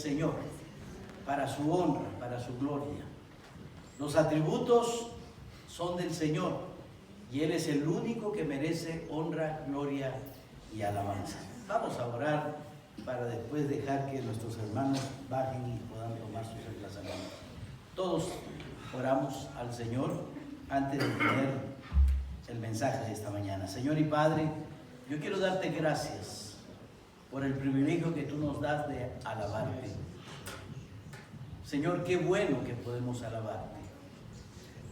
Señor, para su honra, para su gloria. Los atributos son del Señor y Él es el único que merece honra, gloria y alabanza. Vamos a orar para después dejar que nuestros hermanos bajen y puedan tomar sus emplazamientos. Todos oramos al Señor antes de tener el mensaje de esta mañana. Señor y Padre, yo quiero darte gracias por el privilegio que tú nos das de alabarte. Señor, qué bueno que podemos alabarte.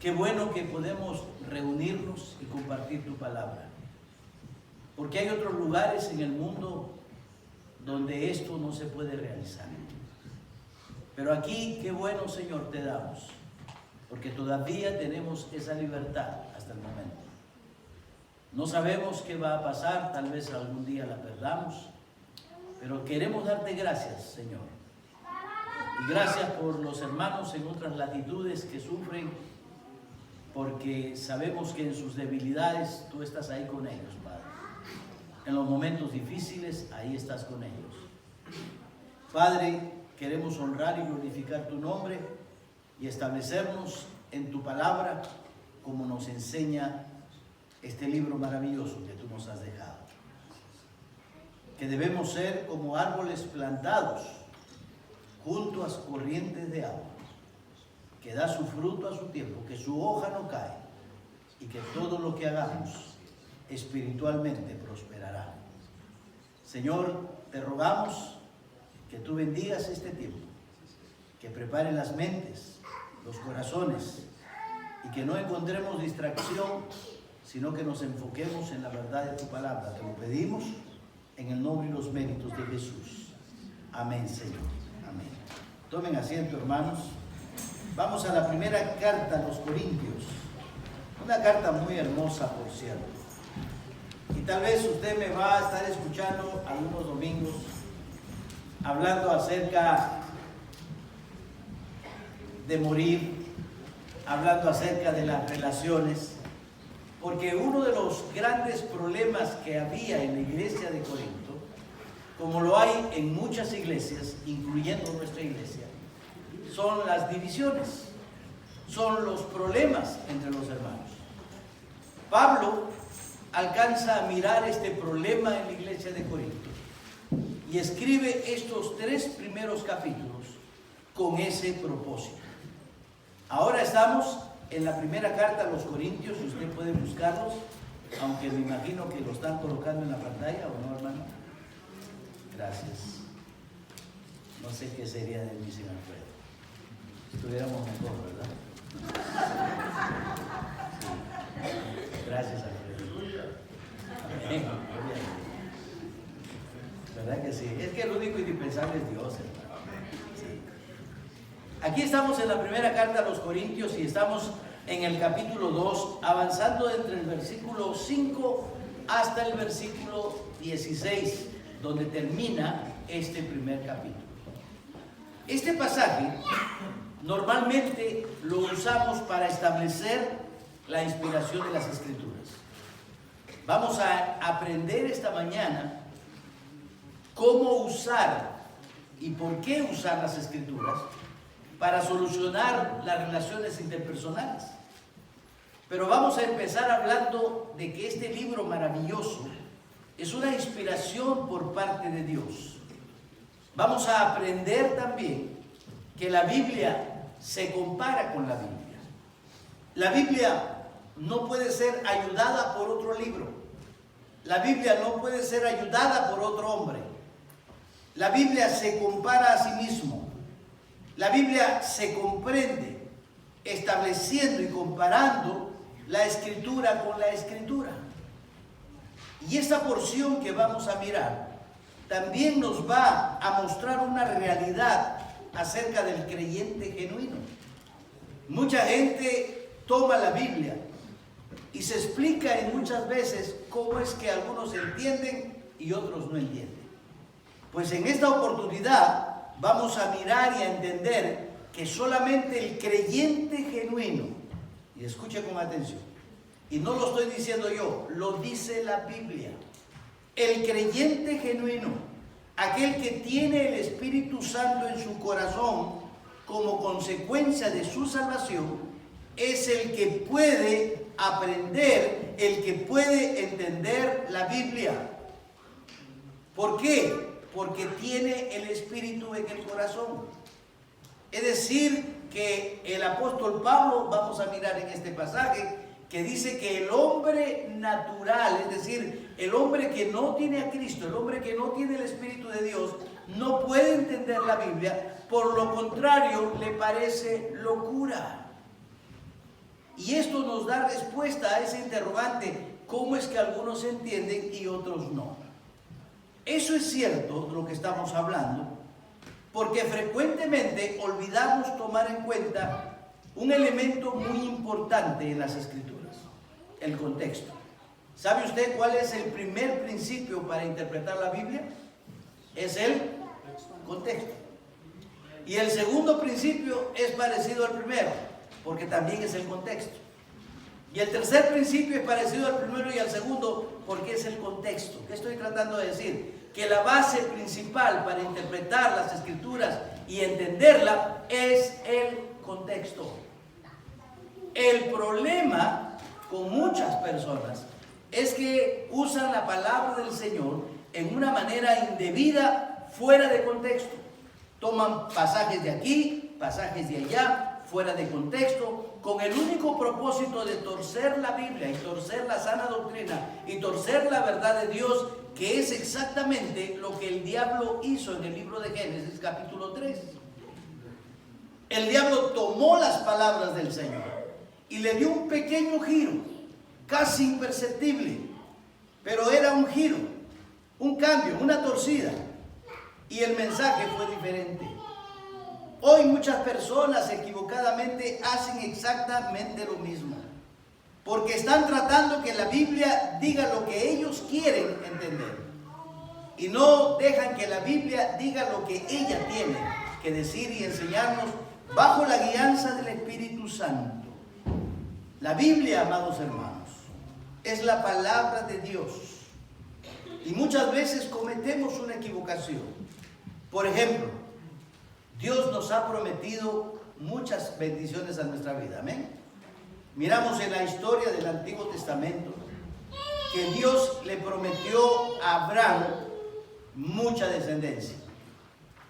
Qué bueno que podemos reunirnos y compartir tu palabra. Porque hay otros lugares en el mundo donde esto no se puede realizar. Pero aquí, qué bueno, Señor, te damos. Porque todavía tenemos esa libertad hasta el momento. No sabemos qué va a pasar, tal vez algún día la perdamos. Pero queremos darte gracias, Señor. Y gracias por los hermanos en otras latitudes que sufren, porque sabemos que en sus debilidades tú estás ahí con ellos, Padre. En los momentos difíciles, ahí estás con ellos. Padre, queremos honrar y glorificar tu nombre y establecernos en tu palabra como nos enseña este libro maravilloso que tú nos has dejado. Que debemos ser como árboles plantados junto a corrientes de agua, que da su fruto a su tiempo, que su hoja no cae y que todo lo que hagamos espiritualmente prosperará. Señor, te rogamos que tú bendigas este tiempo, que prepare las mentes, los corazones y que no encontremos distracción, sino que nos enfoquemos en la verdad de tu palabra. Te lo pedimos en el nombre y los méritos de Jesús. Amén, Señor. Amén. Tomen asiento, hermanos. Vamos a la primera carta a los Corintios. Una carta muy hermosa, por cierto. Y tal vez usted me va a estar escuchando algunos domingos hablando acerca de morir, hablando acerca de las relaciones. Porque uno de los grandes problemas que había en la iglesia de Corinto, como lo hay en muchas iglesias, incluyendo nuestra iglesia, son las divisiones, son los problemas entre los hermanos. Pablo alcanza a mirar este problema en la iglesia de Corinto y escribe estos 3 primeros capítulos con ese propósito. Ahora estamos en la primera carta a los Corintios, y usted puede buscarlos, aunque me imagino que lo están colocando en la pantalla, ¿o no, hermano? Gracias. No sé qué sería de mí sin Alfredo. Estuviéramos mejor, ¿verdad? Sí. Gracias, Alfredo. Amén. ¿Verdad que sí? Es que el único indispensable es Dios, hermano. Aquí estamos en la primera carta a los Corintios y estamos en el capítulo 2, avanzando entre el versículo 5 hasta el versículo 16, donde termina este primer capítulo. Este pasaje normalmente lo usamos para establecer la inspiración de las Escrituras. Vamos a aprender esta mañana cómo usar y por qué usar las Escrituras para solucionar las relaciones interpersonales. Pero vamos a empezar hablando de que este libro maravilloso es una inspiración por parte de Dios. Vamos a aprender también que la Biblia se compara con la Biblia. La Biblia no puede ser ayudada por otro libro. La Biblia no puede ser ayudada por otro hombre. La Biblia se compara a sí mismo. La Biblia se comprende estableciendo y comparando la Escritura con la Escritura. Y esta porción que vamos a mirar también nos va a mostrar una realidad acerca del creyente genuino. Mucha gente toma la Biblia y se explica en muchas veces cómo es que algunos entienden y otros no entienden. Pues en esta oportunidad vamos a mirar y a entender que solamente el creyente genuino, y escuche con atención, y no lo estoy diciendo yo, lo dice la Biblia, el creyente genuino aquel que tiene el Espíritu Santo en su corazón como consecuencia de su salvación, es el que puede aprender, el que puede entender la Biblia. ¿Por qué? Porque tiene el Espíritu en el corazón. Es decir, que el apóstol Pablo, vamos a mirar en este pasaje, que dice que el hombre natural, es decir, el hombre que no tiene a Cristo, el hombre que no tiene el Espíritu de Dios, no puede entender la Biblia, por lo contrario, le parece locura. Y esto nos da respuesta a ese interrogante, ¿cómo es que algunos entienden y otros no? Eso es cierto, lo que estamos hablando, porque frecuentemente olvidamos tomar en cuenta un elemento muy importante en las Escrituras, el contexto. ¿Sabe usted cuál es el primer principio para interpretar la Biblia? Es el contexto. Y el segundo principio es parecido al primero, porque también es el contexto. Y el tercer principio es parecido al primero y al segundo, porque es el contexto. ¿Qué estoy tratando de decir? Que la base principal para interpretar las Escrituras y entenderla es el contexto. El problema con muchas personas es que usan la palabra del Señor en una manera indebida, fuera de contexto. Toman pasajes de aquí, pasajes de allá, fuera de contexto, con el único propósito de torcer la Biblia y torcer la sana doctrina y torcer la verdad de Dios, que es exactamente lo que el diablo hizo en el libro de Génesis capítulo 3. El diablo tomó las palabras del Señor y le dio un pequeño giro, casi imperceptible, pero era un giro, un cambio, una torcida, y el mensaje fue diferente. Hoy muchas personas equivocadamente hacen exactamente lo mismo, porque están tratando que la Biblia diga lo que ellos quieren entender y no dejan que la Biblia diga lo que ella tiene que decir y enseñarnos bajo la guianza del Espíritu Santo. La Biblia, amados hermanos, es la palabra de Dios, y muchas veces cometemos una equivocación. Por ejemplo, Dios nos ha prometido muchas bendiciones a nuestra vida, amén. Miramos en la historia del Antiguo Testamento que Dios le prometió a Abraham mucha descendencia.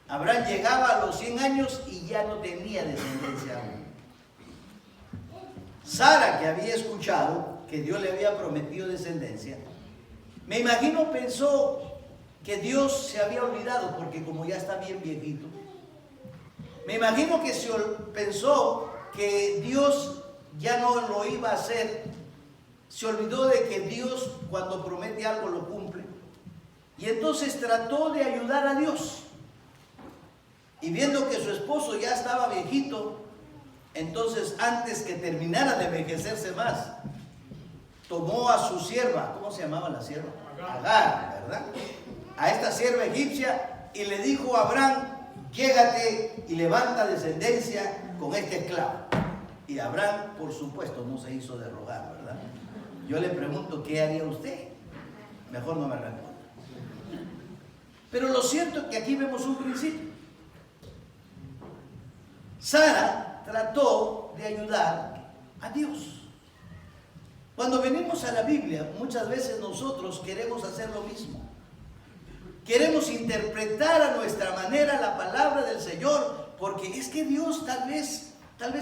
Abraham llegaba a los 100 años y ya no tenía descendencia aún. Sara, que había escuchado que Dios le había prometido descendencia, me imagino pensó que Dios se había olvidado, porque como ya está bien viejito, me imagino que pensó que Dios ya no lo iba a hacer. Se olvidó de que Dios, cuando promete algo, lo cumple. Y entonces trató de ayudar a Dios. Y viendo que su esposo ya estaba viejito, entonces antes que terminara de envejecerse más, tomó a su sierva. ¿Cómo se llamaba la sierva? Agar, ¿verdad? A esta sierva egipcia, y le dijo a Abraham: llégate y levanta descendencia con este esclavo. Y Abraham, por supuesto, no se hizo de rogar, ¿verdad? Yo le pregunto, ¿qué haría usted? Mejor no me responda. Pero lo cierto es que aquí vemos un principio. Sara trató de ayudar a Dios. Cuando venimos a la Biblia, muchas veces nosotros queremos hacer lo mismo. Queremos interpretar a nuestra manera la palabra del Señor, porque es que Dios tal vez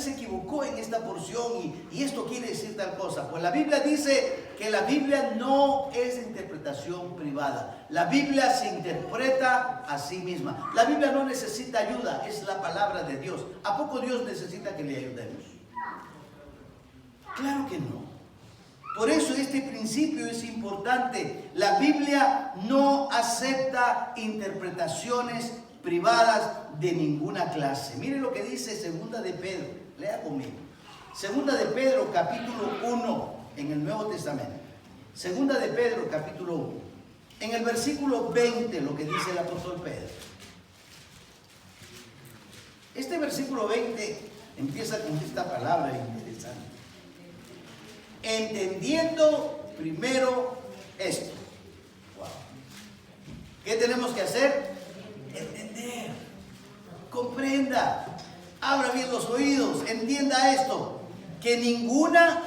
se equivocó en esta porción y esto quiere decir tal cosa. Pues la Biblia dice que la Biblia no es interpretación privada. La Biblia se interpreta a sí misma. La Biblia no necesita ayuda, es la palabra de Dios. ¿A poco Dios necesita que le ayudemos? Claro que no. Por eso este principio es importante. La Biblia no acepta interpretaciones privadas de ninguna clase. Mire lo que dice Segunda de Pedro. Lea conmigo. Segunda de Pedro, capítulo 1, en el Nuevo Testamento. Segunda de Pedro, capítulo 1. En el versículo 20, lo que dice el apóstol Pedro. Este versículo 20 empieza con esta palabra interesante. Entendiendo primero esto. Wow. ¿Qué tenemos que hacer? comprender. Comprenda. Abra bien los oídos. Entienda esto. Que ninguna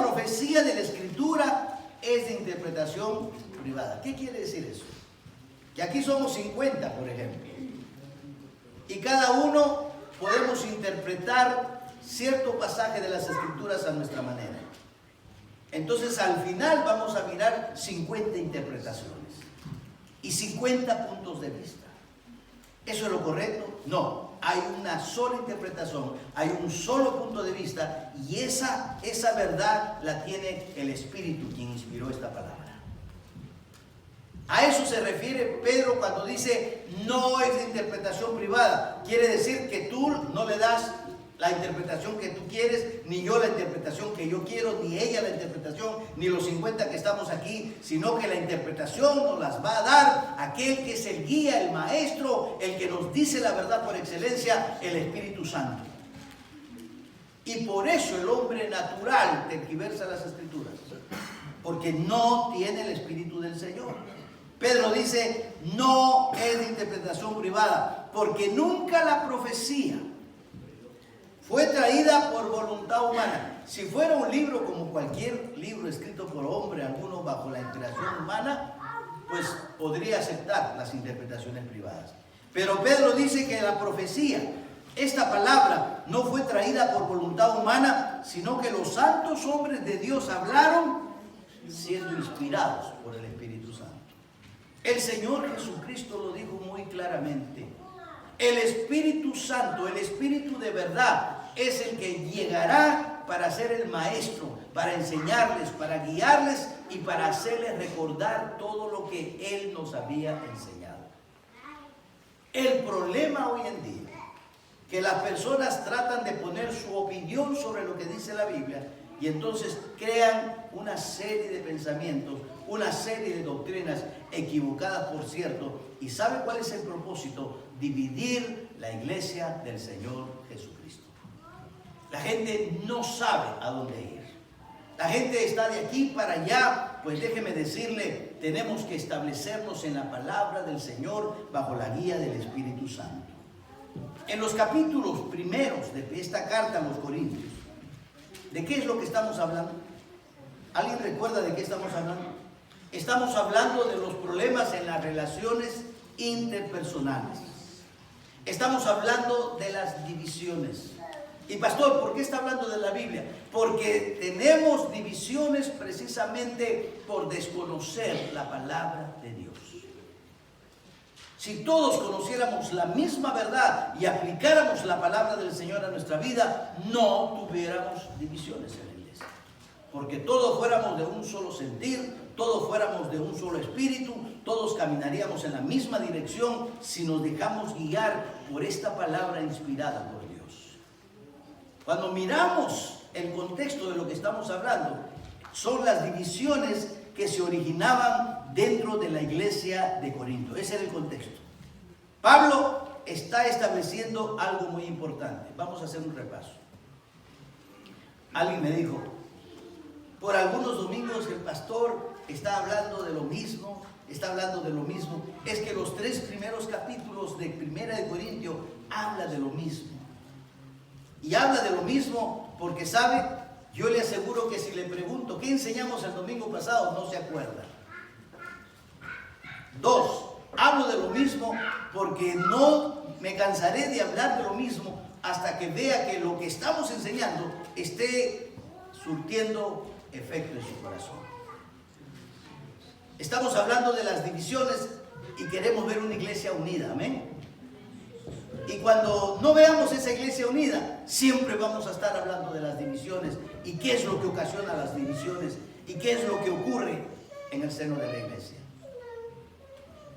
profecía de la Escritura es de interpretación privada. ¿Qué quiere decir eso? Que aquí somos 50, por ejemplo. Y cada uno podemos interpretar cierto pasaje de las Escrituras a nuestra manera. Entonces al final vamos a mirar 50 interpretaciones y 50 puntos de vista. ¿Eso es lo correcto? No, hay una sola interpretación, hay un solo punto de vista y esa verdad la tiene el Espíritu quien inspiró esta palabra. A eso se refiere Pedro cuando dice no es de interpretación privada. Quiere decir que tú no le das la interpretación que tú quieres, ni yo la interpretación que yo quiero, ni ella la interpretación, ni los 50 que estamos aquí, sino que la interpretación nos las va a dar aquel que es el guía, el maestro, el que nos dice la verdad por excelencia, el Espíritu Santo. Y por eso el hombre natural tergiversa las Escrituras, porque no tiene el Espíritu del Señor. Pedro dice, no es de interpretación privada, porque nunca la profecía fue traída por voluntad humana. Si fuera un libro como cualquier libro escrito por hombre, alguno bajo la inspiración humana, pues podría aceptar las interpretaciones privadas. Pero Pedro dice que la profecía, esta palabra, no fue traída por voluntad humana, sino que los santos hombres de Dios hablaron siendo inspirados por el Espíritu Santo. El Señor Jesucristo lo dijo muy claramente. El Espíritu Santo, el Espíritu de verdad, es el que llegará para ser el maestro, para enseñarles, para guiarles y para hacerles recordar todo lo que Él nos había enseñado. El problema hoy en día, que las personas tratan de poner su opinión sobre lo que dice la Biblia y entonces crean una serie de pensamientos, una serie de doctrinas equivocadas, por cierto. ¿Y sabe cuál es el propósito? Dividir la iglesia del Señor Jesucristo. La gente no sabe a dónde ir. La gente está de aquí para allá. Pues déjeme decirle, tenemos que establecernos en la palabra del Señor bajo la guía del Espíritu Santo. En los capítulos primeros de esta carta a los Corintios, ¿de qué es lo que estamos hablando? ¿Alguien recuerda de qué estamos hablando? Estamos hablando de los problemas en las relaciones interpersonales. Estamos hablando de las divisiones. Y pastor, ¿por qué está hablando de la Biblia? Porque tenemos divisiones precisamente por desconocer la palabra de Dios. Si todos conociéramos la misma verdad y aplicáramos la palabra del Señor a nuestra vida, no tuviéramos divisiones en la iglesia. Porque todos fuéramos de un solo sentir, todos fuéramos de un solo espíritu, todos caminaríamos en la misma dirección si nos dejamos guiar por esta palabra inspirada por Dios. Cuando miramos el contexto de lo que estamos hablando, son las divisiones que se originaban dentro de la iglesia de Corinto. Ese era el contexto. Pablo está estableciendo algo muy importante. Vamos a hacer un repaso. Alguien me dijo, por algunos domingos el pastor está hablando de lo mismo, Es que los 3 primeros capítulos de Primera de Corintios habla de lo mismo. Y habla de lo mismo porque, ¿sabe? Yo le aseguro que si le pregunto ¿qué enseñamos el domingo pasado? No se acuerda. 2, hablo de lo mismo porque no me cansaré de hablar de lo mismo hasta que vea que lo que estamos enseñando esté surtiendo efecto en su corazón. Estamos hablando de las divisiones y queremos ver una iglesia unida, amén. Y cuando no veamos esa iglesia unida, siempre vamos a estar hablando de las divisiones y qué es lo que ocasiona las divisiones y qué es lo que ocurre en el seno de la iglesia.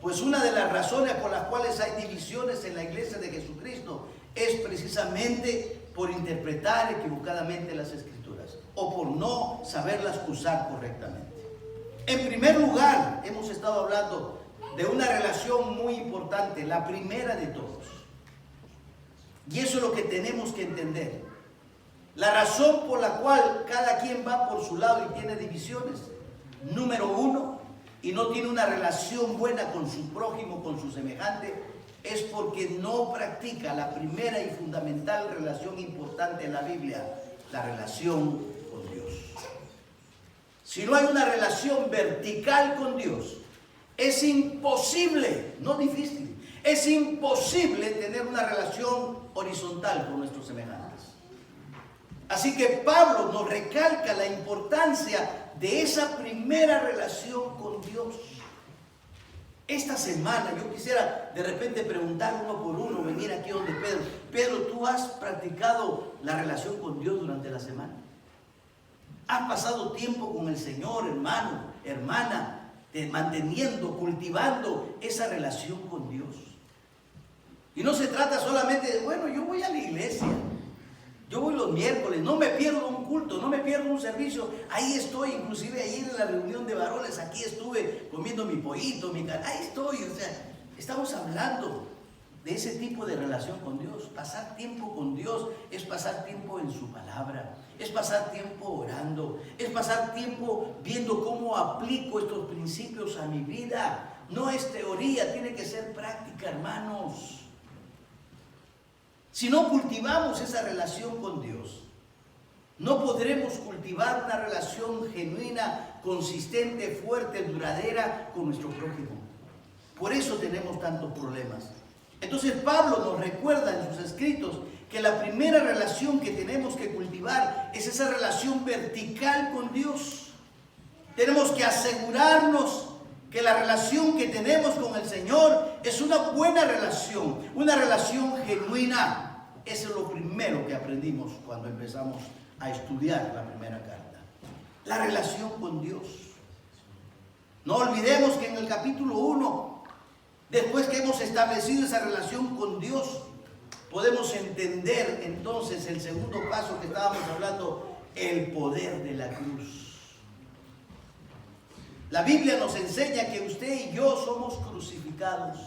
Pues una de las razones por las cuales hay divisiones en la iglesia de Jesucristo es precisamente por interpretar equivocadamente las Escrituras o por no saberlas usar correctamente. En primer lugar, hemos estado hablando de una relación muy importante, la primera de todos. Y eso es lo que tenemos que entender. La razón por la cual cada quien va por su lado y tiene divisiones. Número 1, y no tiene una relación buena con su prójimo, con su semejante, es porque no practica la primera y fundamental relación importante en la Biblia, la relación con Dios. Si no hay una relación vertical con Dios, es imposible, no difícil, es imposible tener una relación horizontal con nuestros semejantes. Así que Pablo nos recalca la importancia de esa primera relación con Dios. Esta semana yo quisiera de repente preguntar uno por uno, venir aquí donde Pedro. Pedro, ¿tú has practicado la relación con Dios durante la semana? ¿Has pasado tiempo con el Señor, hermano, hermana, manteniendo, cultivando esa relación con Dios? Y no se trata solamente de, bueno, yo voy a la iglesia, yo voy los miércoles, no me pierdo un culto, no me pierdo un servicio, ahí estoy, inclusive ahí en la reunión de varones, aquí estuve comiendo mi pollito, ahí estoy, o sea, estamos hablando de ese tipo de relación con Dios. Pasar tiempo con Dios es pasar tiempo en su palabra, es pasar tiempo orando, es pasar tiempo viendo cómo aplico estos principios a mi vida. No es teoría, tiene que ser práctica, hermanos. Si no cultivamos esa relación con Dios, no podremos cultivar una relación genuina, consistente, fuerte, duradera con nuestro prójimo. Por eso tenemos tantos problemas. Entonces Pablo nos recuerda en sus escritos que la primera relación que tenemos que cultivar es esa relación vertical con Dios. Tenemos que asegurarnos que la relación que tenemos con el Señor es una buena relación, una relación genuina. Eso es lo primero que aprendimos cuando empezamos a estudiar la primera carta. La relación con Dios. No olvidemos que en el capítulo 1, después que hemos establecido esa relación con Dios, podemos entender entonces el segundo paso que estábamos hablando, el poder de la cruz. La Biblia nos enseña que usted y yo somos crucificados.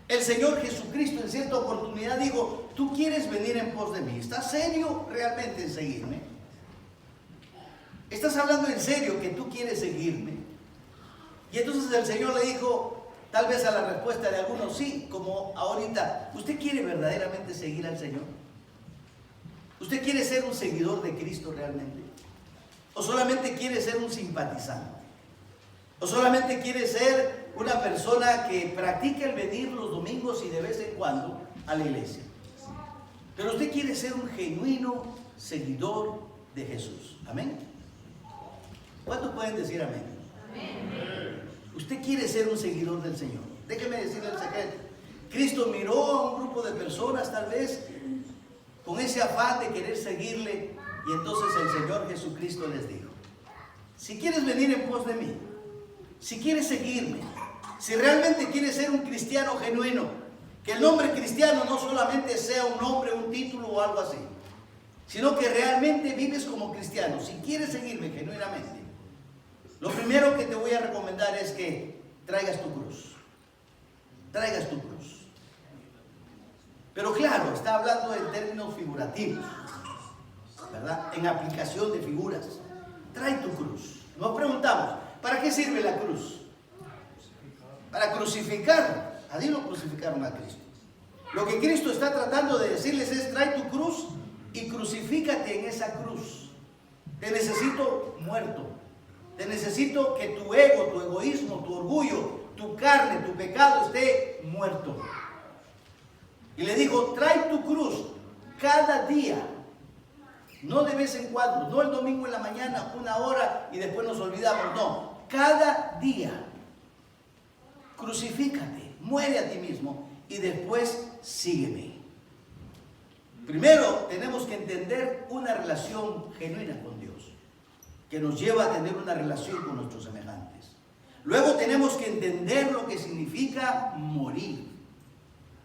El Señor Jesucristo en cierta oportunidad dijo, ¿tú quieres venir en pos de mí? ¿Estás serio realmente en seguirme? ¿Estás hablando en serio que tú quieres seguirme? Y entonces el Señor le dijo, tal vez a la respuesta de algunos, sí, como ahorita, ¿usted quiere verdaderamente seguir al Señor? ¿Usted quiere ser un seguidor de Cristo realmente? ¿O solamente quiere ser un simpatizante? ¿O solamente quiere ser una persona que practica el venir los domingos y de vez en cuando a la iglesia? Pero usted quiere ser un genuino seguidor de Jesús. ¿Amén? ¿Cuántos pueden decir amén? Amén. Usted quiere ser un seguidor del Señor. Déjeme decirle el secreto. Cristo miró a un grupo de personas tal vez con ese afán de querer seguirle, y entonces el Señor Jesucristo les dijo, si quieres venir en pos de mí, si quieres seguirme, si realmente quieres ser un cristiano genuino, que el nombre cristiano no solamente sea un nombre, un título o algo así, sino que realmente vives como cristiano, si quieres seguirme genuinamente, lo primero que te voy a recomendar es que traigas tu cruz. Traigas tu cruz. Pero claro, está hablando en términos figurativos, ¿verdad? En aplicación de figuras. Trae tu cruz. Nos preguntamos, ¿para qué sirve la cruz? Para crucificar. A Dios lo crucificaron a Cristo. Lo que Cristo está tratando de decirles es, trae tu cruz y crucifícate en esa cruz. Te necesito muerto. Te necesito que tu ego, tu egoísmo, tu orgullo, tu carne, tu pecado esté muerto. Y le dijo, trae tu cruz cada día. No de vez en cuando, no el domingo en la mañana, una hora y después nos olvidamos. No, cada día. Crucifícate, muere a ti mismo y después sígueme. Primero tenemos que entender una relación genuina con Dios, que nos lleva a tener una relación con nuestros semejantes. Luego tenemos que entender lo que significa morir.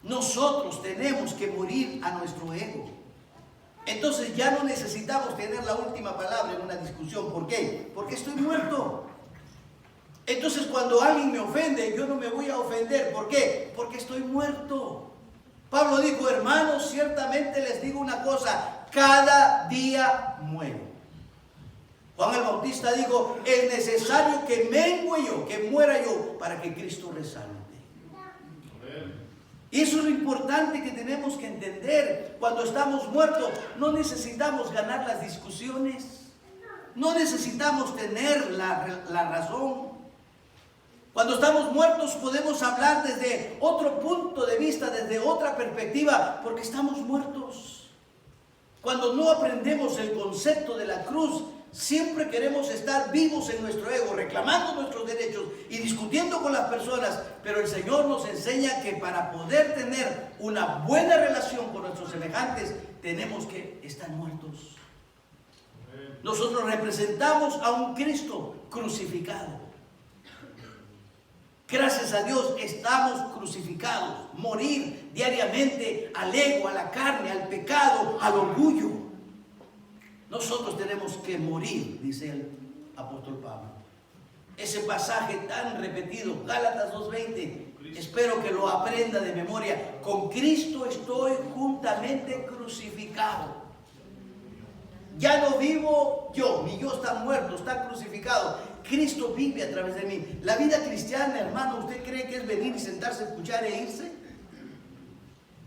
Nosotros tenemos que morir a nuestro ego. Entonces ya no necesitamos tener la última palabra en una discusión. ¿Por qué? Porque estoy muerto. Entonces cuando alguien me ofende, yo no me voy a ofender. ¿Por qué? Porque estoy muerto. Pablo dijo, hermanos, ciertamente les digo una cosa, cada día muero. Juan el Bautista dijo, es necesario que mengue yo, que muera yo, para que Cristo resalte. Y eso es lo importante que tenemos que entender. Cuando estamos muertos, no necesitamos ganar las discusiones. No necesitamos tener la razón. Cuando estamos muertos podemos hablar desde otro punto de vista, desde otra perspectiva, porque estamos muertos. Cuando no aprendemos el concepto de la cruz, siempre queremos estar vivos en nuestro ego, reclamando nuestros derechos y discutiendo con las personas. Pero el Señor nos enseña que para poder tener una buena relación con nuestros semejantes, tenemos que estar muertos. Nosotros representamos a un Cristo crucificado. Gracias a Dios estamos crucificados. Morir diariamente al ego, a la carne, al pecado, al orgullo. Nosotros tenemos que morir, dice el apóstol Pablo. Ese pasaje tan repetido, Gálatas 2:20, espero que lo aprenda de memoria. Con Cristo estoy juntamente crucificado. Ya no vivo yo, mi yo está muerto, está crucificado. Cristo vive a través de mí. La vida cristiana, hermano, ¿usted cree que es venir y sentarse, escuchar e irse?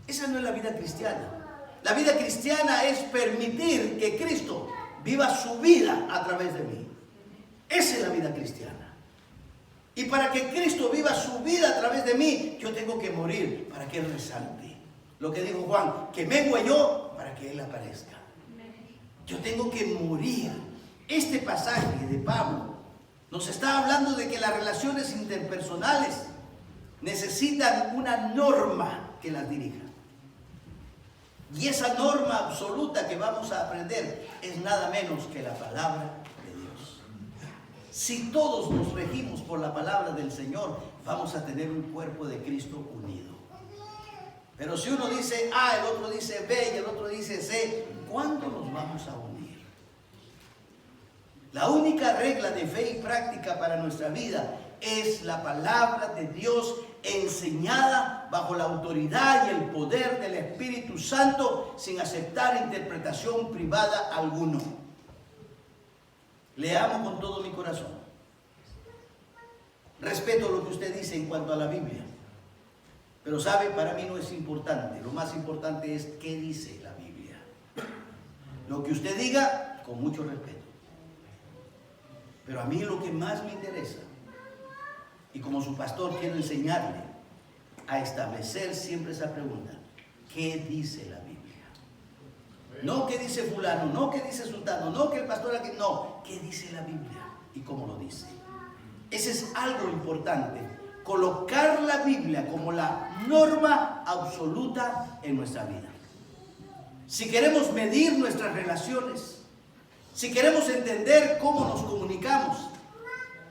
Esa no es la vida cristiana. La vida cristiana es permitir que Cristo viva su vida a través de mí. Esa es la vida cristiana. Y para que Cristo viva su vida a través de mí, yo tengo que morir para que Él resalte. Lo que dijo Juan, que mengue yo para que Él aparezca. Yo tengo que morir. Este pasaje de Pablo nos está hablando de que las relaciones interpersonales necesitan una norma que las dirija. Y esa norma absoluta que vamos a aprender es nada menos que la palabra de Dios. Si todos nos regimos por la palabra del Señor, vamos a tener un cuerpo de Cristo unido. Pero si uno dice A, el otro dice B y el otro dice C, ¿cuándo nos vamos a unir? La única regla de fe y práctica para nuestra vida es la palabra de Dios enseñada bajo la autoridad y el poder del Espíritu Santo sin aceptar interpretación privada alguno. Le amo con todo mi corazón. Respeto lo que usted dice en cuanto a la Biblia. Pero sabe, para mí no es importante. Lo más importante es qué dice la Biblia. Lo que usted diga, con mucho respeto. Pero a mí lo que más me interesa, y como su pastor quiero enseñarle a establecer siempre esa pregunta: ¿qué dice la Biblia? No qué dice fulano, no qué dice sultano, no que el pastor aquí, no, ¿qué dice la Biblia? ¿Y cómo lo dice? Ese es algo importante, colocar la Biblia como la norma absoluta en nuestra vida. Si queremos medir nuestras relaciones, si queremos entender cómo nos comunicamos,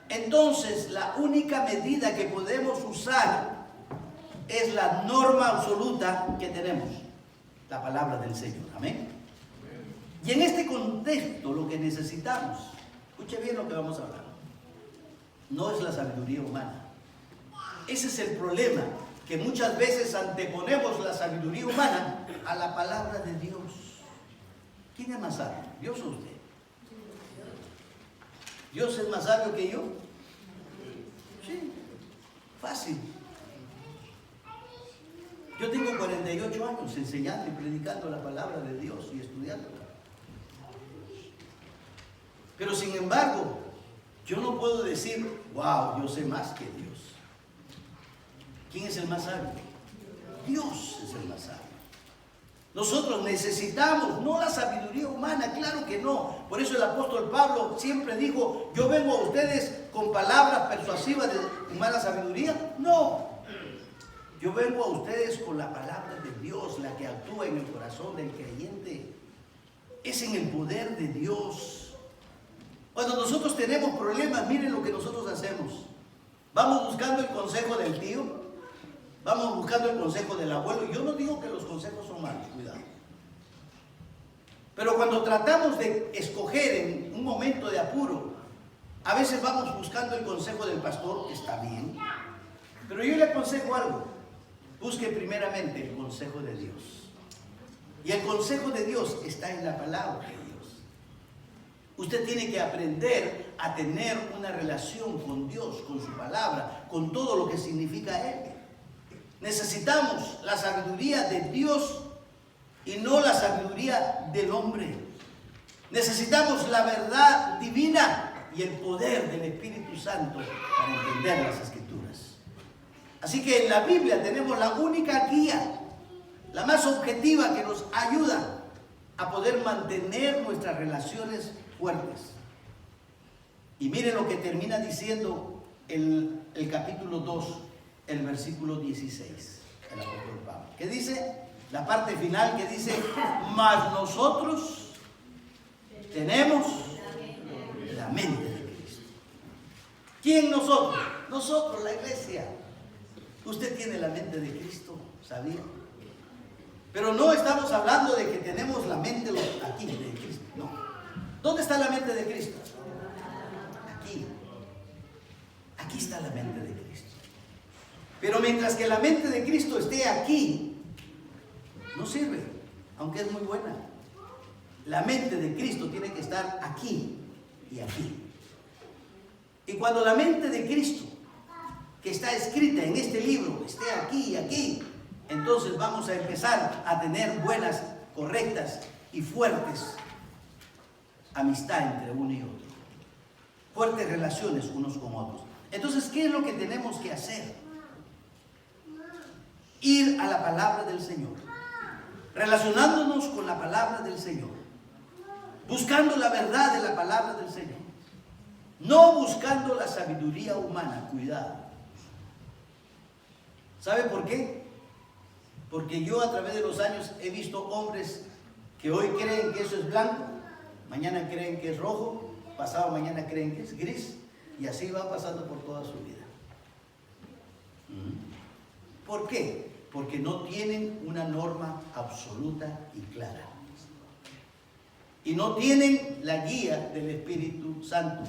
entonces la única medida que podemos usar es la norma absoluta que tenemos, la palabra del Señor. Amén. Y en este contexto lo que necesitamos, escuche bien lo que vamos a hablar, no es la sabiduría humana. Ese es el problema, que muchas veces anteponemos la sabiduría humana a la palabra de Dios. ¿Quién es más sabio, Dios o usted? ¿Dios es más sabio que yo? Sí, fácil. Yo tengo 48 años enseñando y predicando la palabra de Dios y estudiándola. Pero sin embargo, yo no puedo decir, wow, yo sé más que Dios. ¿Quién es el más sabio? Dios es el más sabio. Nosotros necesitamos, no la sabiduría humana, claro que no. Por eso el apóstol Pablo siempre dijo, yo vengo a ustedes con palabras persuasivas de humana sabiduría. No, yo vengo a ustedes con la palabra de Dios, la que actúa en el corazón del creyente. Es en el poder de Dios. Cuando nosotros tenemos problemas, miren lo que nosotros hacemos. Vamos buscando el consejo del tío. Vamos buscando el consejo del abuelo. Yo no digo que los consejos son malos, cuidado. Pero cuando tratamos de escoger en un momento de apuro, a veces vamos buscando el consejo del pastor, que está bien. Pero yo le aconsejo algo. Busque primeramente el consejo de Dios. Y el consejo de Dios está en la palabra de Dios. Usted tiene que aprender a tener una relación con Dios, con su palabra, con todo lo que significa Él. Necesitamos la sabiduría de Dios y no la sabiduría del hombre. Necesitamos la verdad divina y el poder del Espíritu Santo para entender las Escrituras. Así que en la Biblia tenemos la única guía, la más objetiva, que nos ayuda a poder mantener nuestras relaciones fuertes. Y mire lo que termina diciendo el capítulo 2, el versículo 16, el apóstol Pablo. ¿Qué dice? La parte final que dice: mas nosotros tenemos la mente de Cristo. ¿Quién nosotros? Nosotros, la iglesia. Usted tiene la mente de Cristo, ¿sabía? Pero no estamos hablando de que tenemos la mente aquí de Cristo, no. ¿Dónde está la mente de Cristo? Aquí. Aquí está la mente de Cristo. Pero mientras que la mente de Cristo esté aquí, no sirve, aunque es muy buena. La mente de Cristo tiene que estar aquí y aquí. Y cuando la mente de Cristo, que está escrita en este libro, esté aquí y aquí, entonces vamos a empezar a tener buenas, correctas y fuertes amistad entre uno y otro. Fuertes relaciones unos con otros. Entonces, ¿qué es lo que tenemos que hacer? Ir a la palabra del Señor, relacionándonos con la palabra del Señor, buscando la verdad de la palabra del Señor, no buscando la sabiduría humana. Cuidado. ¿Sabe por qué? Porque yo a través de los años he visto hombres que hoy creen que eso es blanco, mañana creen que es rojo, pasado mañana creen que es gris, y así va pasando por toda su vida. ¿Por qué? Porque no tienen una norma absoluta y clara. Y no tienen la guía del Espíritu Santo.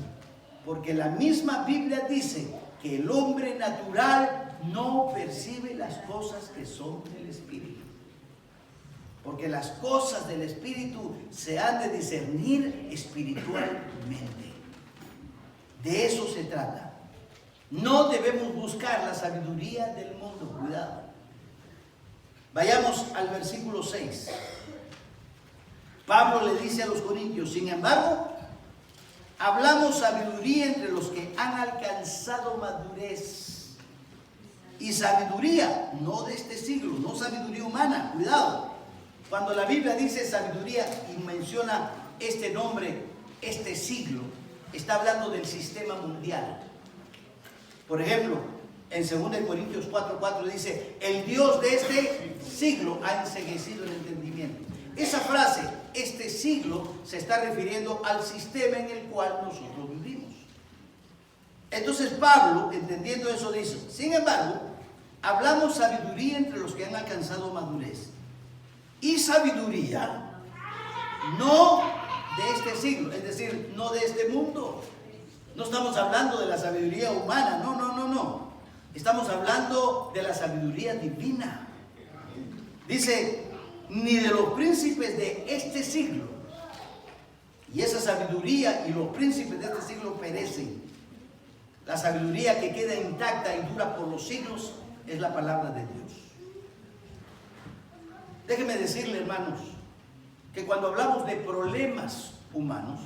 Porque la misma Biblia dice que el hombre natural no percibe las cosas que son del Espíritu. Porque las cosas del Espíritu se han de discernir espiritualmente. De eso se trata. No debemos buscar la sabiduría del mundo. Cuidado. Vayamos al versículo 6. Pablo le dice a los corintios: sin embargo, hablamos sabiduría entre los que han alcanzado madurez. Y sabiduría, no de este siglo, no sabiduría humana. Cuidado. Cuando la Biblia dice sabiduría y menciona este nombre, este siglo, está hablando del sistema mundial. Por ejemplo, en 2 Corintios 4:4 dice: el Dios de este siglo ha enceguecido el entendimiento. Esa frase, este siglo, se está refiriendo al sistema en el cual nosotros vivimos. Entonces Pablo, entendiendo eso, dice: sin embargo, hablamos sabiduría entre los que han alcanzado madurez. Y sabiduría no de este siglo, es decir, no de este mundo. No estamos hablando de la sabiduría humana, no. Estamos hablando de la sabiduría divina. Dice: ni de los príncipes de este siglo. Y esa sabiduría y los príncipes de este siglo perecen. La sabiduría que queda intacta y dura por los siglos es la palabra de Dios. Déjenme decirle, hermanos, que cuando hablamos de problemas humanos,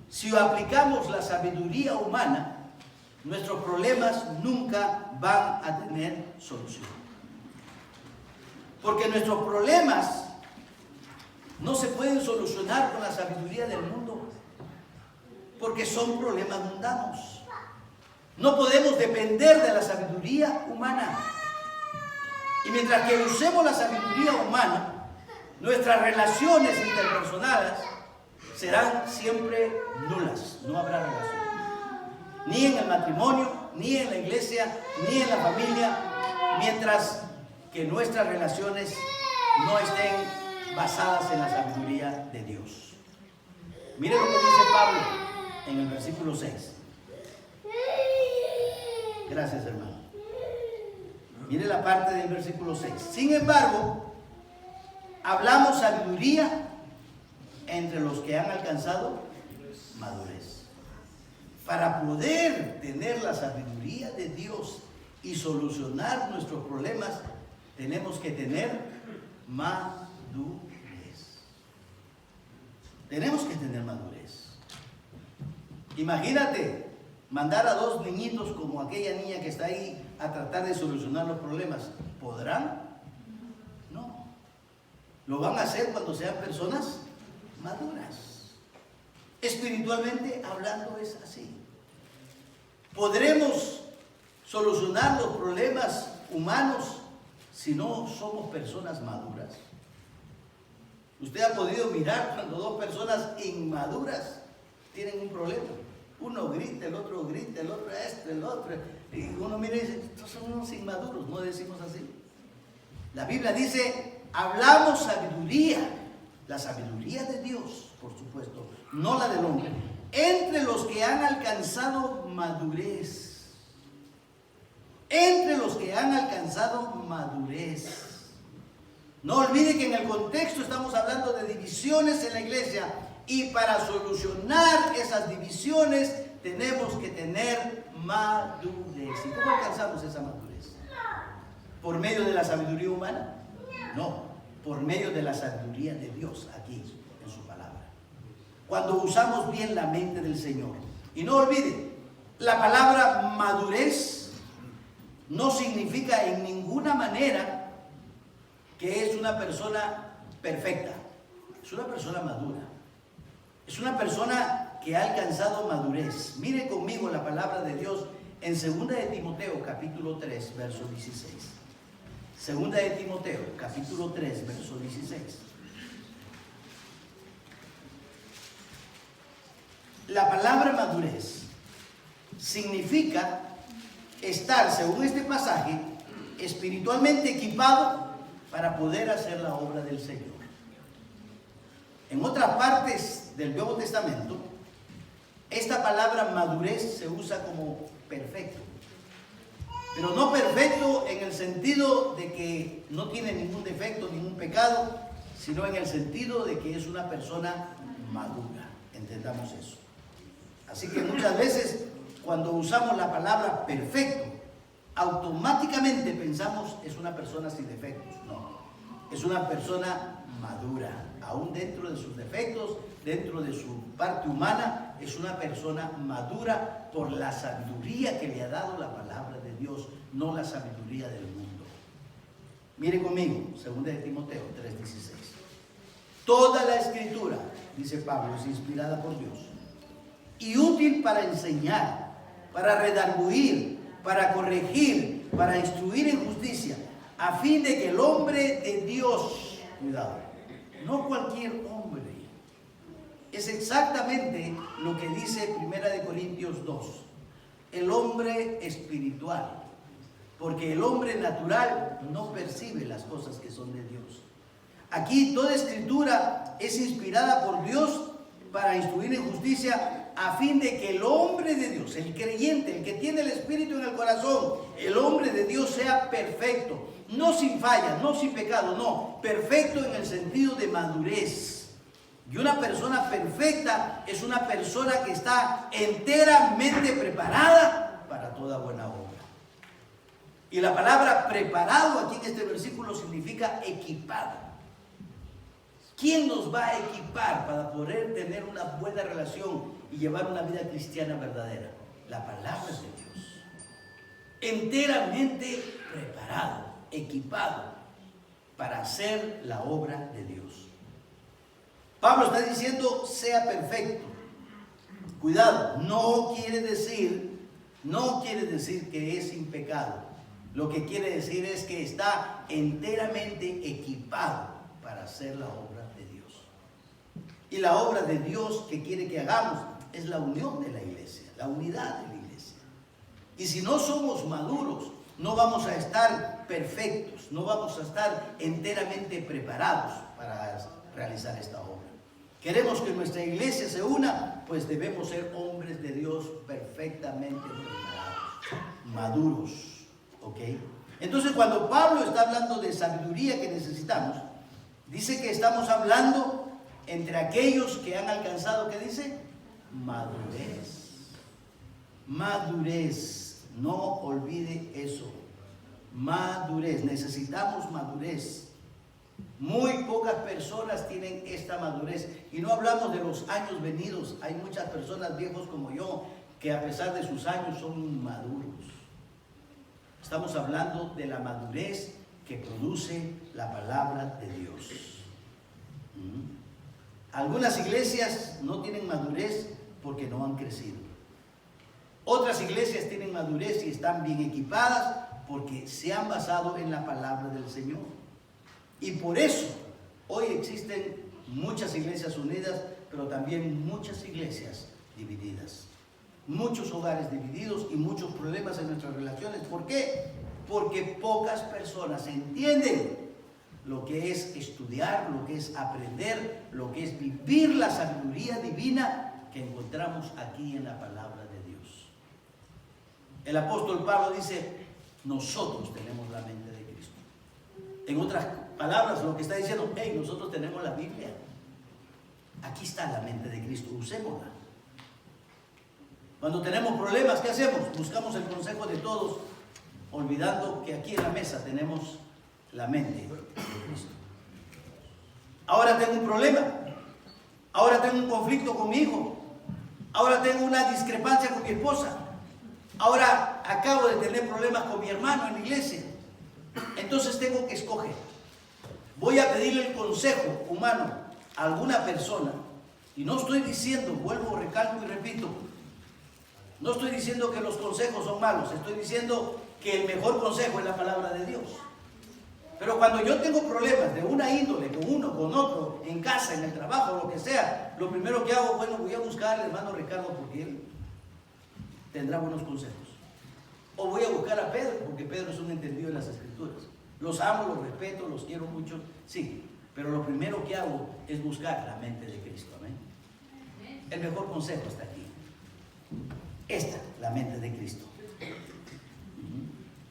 si aplicamos la sabiduría humana, nuestros problemas nunca van a tener solución. Porque nuestros problemas no se pueden solucionar con la sabiduría del mundo, porque son problemas mundanos. No podemos depender de la sabiduría humana. Y mientras que usemos la sabiduría humana, nuestras relaciones interpersonales serán siempre nulas. No habrá relación. Ni en el matrimonio, ni en la iglesia, ni en la familia, mientras que nuestras relaciones no estén basadas en la sabiduría de Dios. Miren lo que dice Pablo en el versículo 6. Gracias, hermano. Mire la parte del versículo 6. Sin embargo, hablamos sabiduría entre los que han alcanzado madurez. Para poder tener la sabiduría de Dios y solucionar nuestros problemas, tenemos que tener madurez. Tenemos que tener madurez. Imagínate mandar a dos niñitos como aquella niña que está ahí a tratar de solucionar los problemas. ¿Podrán? No. Lo van a hacer cuando sean personas maduras. Espiritualmente hablando es así. ¿Podremos solucionar los problemas humanos si no somos personas maduras? Usted ha podido mirar cuando dos personas inmaduras tienen un problema. Uno grita, el otro esto, el otro. Y uno mira y dice, estos son unos inmaduros. No decimos así. La Biblia dice, hablamos sabiduría. La sabiduría de Dios, por supuesto, no la del hombre. Entre los que han alcanzado madurez. Entre los que han alcanzado madurez. No olvide que en el contexto estamos hablando de divisiones en la iglesia, y para solucionar esas divisiones tenemos que tener madurez. ¿Y cómo alcanzamos esa madurez? ¿Por medio de la sabiduría humana? No, por medio de la sabiduría de Dios aquí en su palabra. Cuando usamos bien la mente del Señor. Y no olvide, la palabra madurez no significa en ninguna manera que es una persona perfecta. Es una persona madura. Es una persona que ha alcanzado madurez. Mire conmigo la palabra de Dios en 2 de Timoteo, capítulo 3, verso 16. 2 de Timoteo, capítulo 3, verso 16. La palabra madurez significa estar, según este pasaje, espiritualmente equipado para poder hacer la obra del Señor. En otras partes del Nuevo Testamento, esta palabra madurez se usa como perfecto. Pero no perfecto en el sentido de que no tiene ningún defecto, ningún pecado, sino en el sentido de que es una persona madura. Entendamos eso. Así que muchas veces cuando usamos la palabra perfecto, automáticamente pensamos es una persona sin defectos. No, es una persona madura, aún dentro de sus defectos, dentro de su parte humana, es una persona madura por la sabiduría que le ha dado la palabra de Dios, no la sabiduría del mundo. Mire conmigo, 2 de Timoteo 3:16. Toda la escritura, dice Pablo, es inspirada por Dios y útil para enseñar, para redarguir, para corregir, para instruir en justicia, a fin de que el hombre de Dios, cuidado, no cualquier hombre, es exactamente lo que dice 1 de Corintios 2, el hombre espiritual, porque el hombre natural no percibe las cosas que son de Dios. Aquí toda escritura es inspirada por Dios para instruir en justicia, a fin de que el hombre de Dios, el creyente, el que tiene el Espíritu en el corazón, el hombre de Dios sea perfecto, no sin falla, no sin pecado, no, perfecto en el sentido de madurez. Y una persona perfecta es una persona que está enteramente preparada para toda buena obra. Y la palabra preparado aquí en este versículo significa equipado. ¿Quién nos va a equipar para poder tener una buena relación y llevar una vida cristiana verdadera? La palabra de Dios. Enteramente preparado, equipado para hacer la obra de Dios. Pablo está diciendo, sea perfecto. Cuidado, no quiere decir que es sin pecado. Lo que quiere decir es que está enteramente equipado para hacer la obra de Dios. Y la obra de Dios que quiere que hagamos es la unión de la iglesia, la unidad de la iglesia. Y si no somos maduros, no vamos a estar perfectos, no vamos a estar enteramente preparados para realizar esta obra. Queremos que nuestra iglesia se una, pues debemos ser hombres de Dios perfectamente preparados, maduros, ¿ok? Entonces cuando Pablo está hablando de sabiduría que necesitamos, dice que estamos hablando entre aquellos que han alcanzado, ¿qué dice? Madurez. Madurez. No olvide eso. Madurez. Necesitamos madurez. Muy pocas personas tienen esta madurez. Y no hablamos de los años venidos. Hay muchas personas viejos como yo que a pesar de sus años son inmaduros. Estamos hablando de la madurez que produce la palabra de Dios. Algunas iglesias no tienen madurez porque no han crecido. Otras iglesias tienen madurez y están bien equipadas porque se han basado en la palabra del Señor. Y por eso hoy existen muchas iglesias unidas, pero también muchas iglesias divididas. Muchos hogares divididos y muchos problemas en nuestras relaciones. ¿Por qué? Porque pocas personas entienden lo que es estudiar, lo que es aprender, lo que es vivir la sabiduría divina que encontramos aquí en la palabra de Dios. El apóstol Pablo dice, nosotros tenemos la mente de Cristo. En otras palabras, lo que está diciendo, hey, nosotros tenemos la Biblia. Aquí está la mente de Cristo, usémosla. Cuando tenemos problemas, ¿qué hacemos? Buscamos el consejo de todos, olvidando que aquí en la mesa tenemos la mente de Cristo. Ahora tengo un problema, ahora tengo un conflicto con mi hijo, ahora tengo una discrepancia con mi esposa, ahora acabo de tener problemas con mi hermano en la iglesia. Entonces tengo que escoger. Voy a pedirle el consejo humano a alguna persona, y no estoy diciendo, vuelvo, recalco y repito, no estoy diciendo que los consejos son malos, estoy diciendo que el mejor consejo es la palabra de Dios. Pero cuando yo tengo problemas de una índole, con uno, con otro, en casa, en el trabajo, lo que sea, lo primero que hago, bueno, voy a buscar al hermano Ricardo porque él tendrá buenos consejos. O voy a buscar a Pedro, porque Pedro es un entendido en las Escrituras. Los amo, los respeto, los quiero mucho, sí. Pero lo primero que hago es buscar la mente de Cristo, amén. El mejor consejo está aquí. Esta, la mente de Cristo.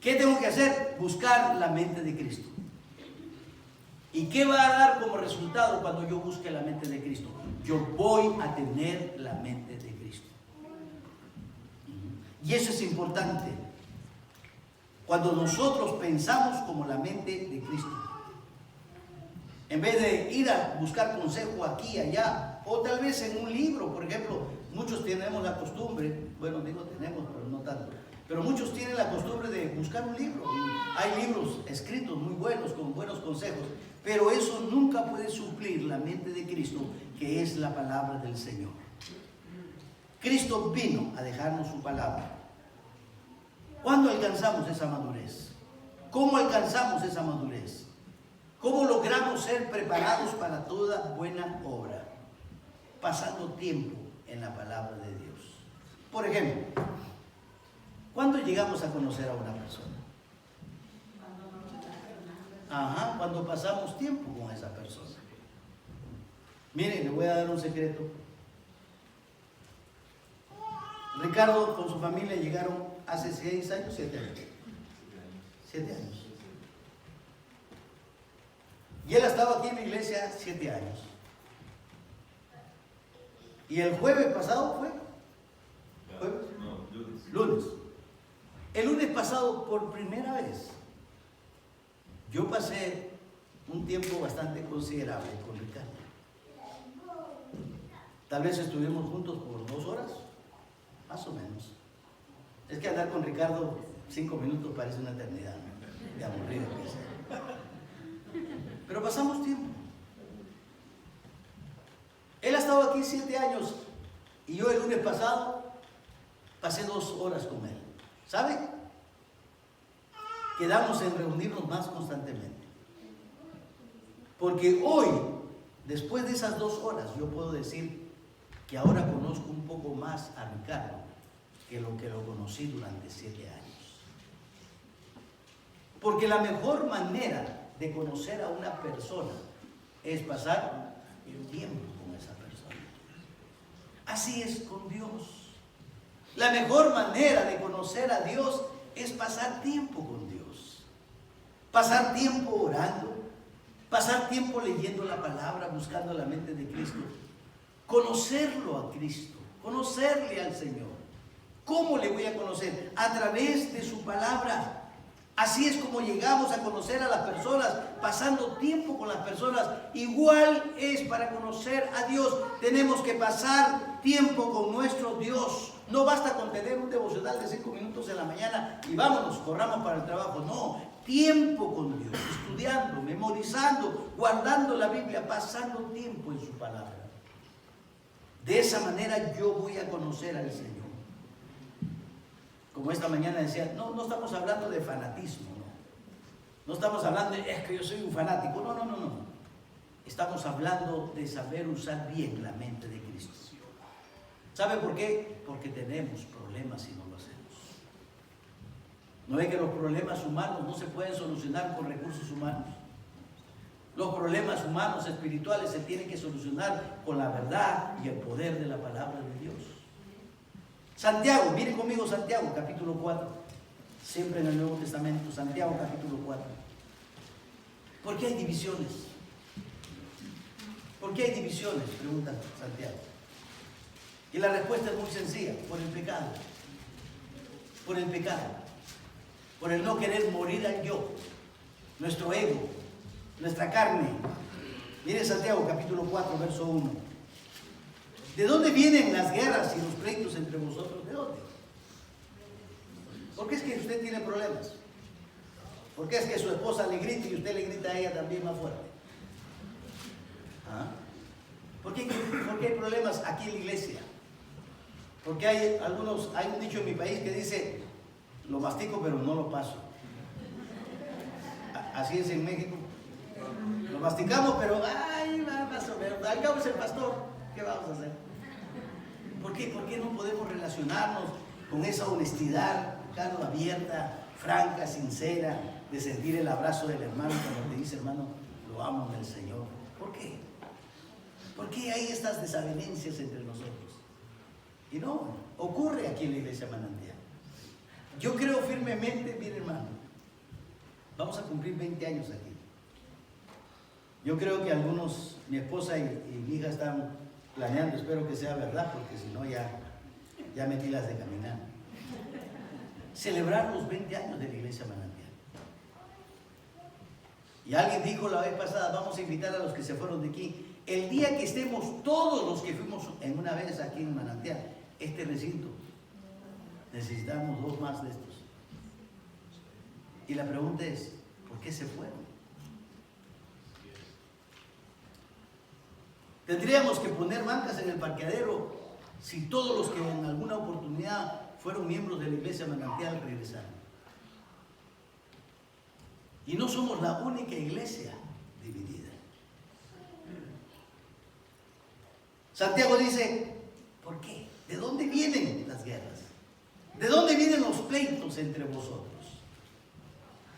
¿Qué tengo que hacer? Buscar la mente de Cristo. ¿Y qué va a dar como resultado cuando yo busque la mente de Cristo? Yo voy a tener la mente de Cristo. Y eso es importante. Cuando nosotros pensamos como la mente de Cristo, en vez de ir a buscar consejo aquí y allá, o tal vez en un libro, por ejemplo, muchos tenemos la costumbre, bueno, digo tenemos, pero no tanto, pero muchos tienen la costumbre de buscar un libro. Y hay libros escritos muy buenos, con buenos consejos, pero eso nunca puede suplir la mente de Cristo, que es la palabra del Señor. Cristo vino a dejarnos su palabra. ¿Cuándo alcanzamos esa madurez? ¿Cómo alcanzamos esa madurez? ¿Cómo logramos ser preparados para toda buena obra? Pasando tiempo en la palabra de Dios. Por ejemplo, ¿cuándo llegamos a conocer a una persona? Cuando pasamos tiempo con esa persona. Miren, le voy a dar un secreto. Ricardo con su familia llegaron hace 6 años, 7 años. 7 años. Y él ha estado aquí en la iglesia 7 años. Y el jueves pasado fue. ¿Jueves? No, lunes. El lunes pasado, por primera vez, yo pasé un tiempo bastante considerable con Ricardo. Tal vez estuvimos juntos por 2 horas, más o menos. Es que andar con Ricardo 5 minutos parece una eternidad, ¿no? De aburrido. Pero pasamos tiempo. Él ha estado aquí 7 años y yo el lunes pasado pasé 2 horas con él. ¿Sabe? Quedamos en reunirnos más constantemente. Porque hoy, después de esas 2 horas, yo puedo decir que ahora conozco un poco más a Ricardo que lo conocí durante 7 años. Porque la mejor manera de conocer a una persona es pasar el tiempo con esa persona. Así es con Dios. La mejor manera de conocer a Dios es pasar tiempo con Dios. Pasar tiempo orando, Pasar tiempo leyendo la palabra, buscando la mente de Cristo. Conocerlo a Cristo, conocerle al Señor. ¿Cómo le voy a conocer? A través de su palabra. Así es como llegamos a conocer a las personas, pasando tiempo con las personas. Igual es para conocer a Dios. Tenemos que pasar tiempo con nuestro Dios. No basta con tener un devocional de 5 minutos en la mañana y vámonos, corramos para el trabajo. No, tiempo con Dios, estudiando, memorizando, guardando la Biblia, pasando tiempo en su palabra. De esa manera yo voy a conocer al Señor. Como esta mañana decía, no estamos hablando de fanatismo, no estamos hablando de, es que yo soy un fanático, no. Estamos hablando de saber usar bien la mente de Cristo. ¿Sabe por qué? Porque tenemos problemas si no lo hacemos. ¿No ve que los problemas humanos no se pueden solucionar con recursos humanos? Los problemas humanos espirituales se tienen que solucionar con la verdad y el poder de la palabra de Dios. Santiago, miren conmigo Santiago, capítulo 4. Siempre en el Nuevo Testamento, Santiago, capítulo 4. ¿Por qué hay divisiones? ¿Por qué hay divisiones? Pregunta Santiago. Y la respuesta es muy sencilla, por el pecado. Por el pecado. Por el no querer morir al yo. Nuestro ego, nuestra carne. Mire Santiago, capítulo 4, verso 1. ¿De dónde vienen las guerras y los pleitos entre vosotros? ¿De dónde? ¿Por qué es que usted tiene problemas? ¿Por qué es que su esposa le grita y usted le grita a ella también más fuerte? ¿Ah? ¿Por qué hay problemas aquí en la iglesia? Porque hay un dicho en mi país que dice, lo mastico pero no lo paso. Así es en México. Lo masticamos pero, más o menos, al cabo es el pastor. ¿Qué vamos a hacer? ¿Por qué? ¿Por qué no podemos relacionarnos con esa honestidad, claro, abierta, franca, sincera, de sentir el abrazo del hermano cuando te dice, hermano, lo amo en el Señor? ¿Por qué? ¿Por qué hay estas desavenencias entre nosotros? Y no, ocurre aquí en la iglesia Manantial. Yo creo firmemente, mire hermano, vamos a cumplir 20 años aquí. Yo creo que algunos, mi esposa y mi hija están planeando, espero que sea verdad, porque si no ya metí las de caminar. Celebrar los 20 años de la iglesia Manantial. Y alguien dijo la vez pasada, vamos a invitar a los que se fueron de aquí. El día que estemos todos los que fuimos en una vez aquí en Manantial, este recinto, necesitamos 2 más de estos. Y la pregunta es, ¿por qué se fueron? Tendríamos que poner bancas en el parqueadero si todos los que en alguna oportunidad fueron miembros de la iglesia Manantial regresaron. Y no somos la única iglesia dividida. Santiago dice, ¿por qué? ¿De dónde vienen las guerras? ¿De dónde vienen los pleitos entre vosotros?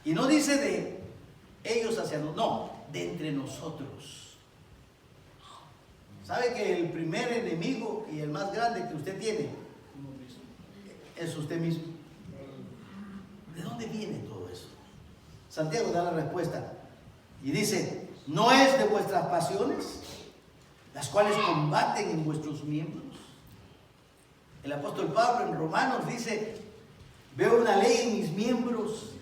Y no dice de ellos hacia nosotros, no, de entre nosotros. ¿Sabe que el primer enemigo y el más grande que usted tiene es usted mismo? ¿De dónde viene todo eso? Santiago da la respuesta y dice, ¿no es de vuestras pasiones las cuales combaten en vuestros miembros? El apóstol Pablo en Romanos dice, veo una ley en mis miembros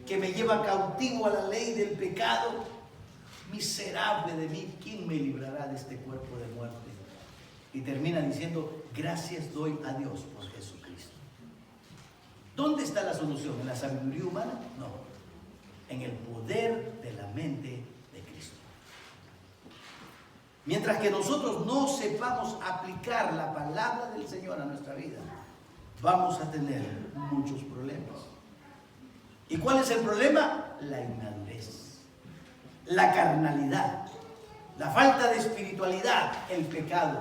que me lleva cautivo a la ley del pecado. Miserable de mí, ¿quién me librará de este cuerpo de muerte? Y termina diciendo, gracias doy a Dios por Jesucristo. ¿Dónde está la solución? ¿En la sabiduría humana? No, en el poder de la mente de Cristo. Mientras que nosotros no sepamos aplicar la palabra del Señor a nuestra vida, vamos a tener muchos problemas. ¿Y cuál es el problema? La inmadurez. La carnalidad, la falta de espiritualidad, el pecado,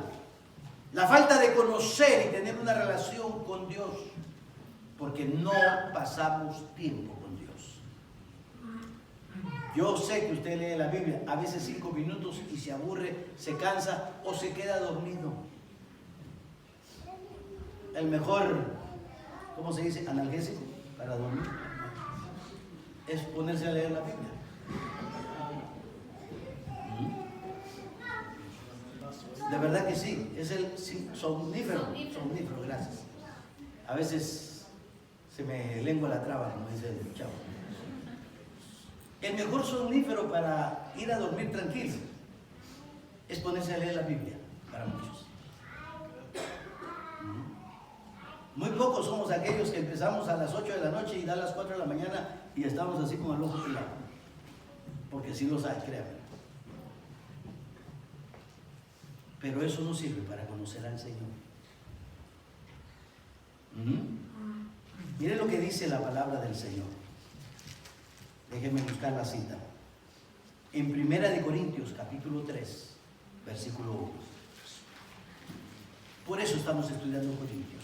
la falta de conocer y tener una relación con Dios, porque no pasamos tiempo con Dios. Yo sé que usted lee la Biblia, a veces 5 minutos y se aburre, se cansa o se queda dormido. El mejor, ¿cómo se dice? Analgésico para dormir es ponerse a leer la Biblia. De verdad que sí, es el somnífero. Somnífero, gracias. A veces se me lengua la traba, como dice el chavo. El mejor somnífero para ir a dormir tranquilo es ponerse a leer la Biblia, para muchos. Muy pocos somos aquellos que empezamos a las 8 de la noche y da a las 4 de la mañana y estamos así con el ojo pelado. Porque sí los hay, créanme. Pero eso no sirve para conocer al Señor. Miren lo que dice la palabra del Señor. Déjenme buscar la cita. En 1 Corintios, capítulo 3, versículo 1. Por eso estamos estudiando Corintios.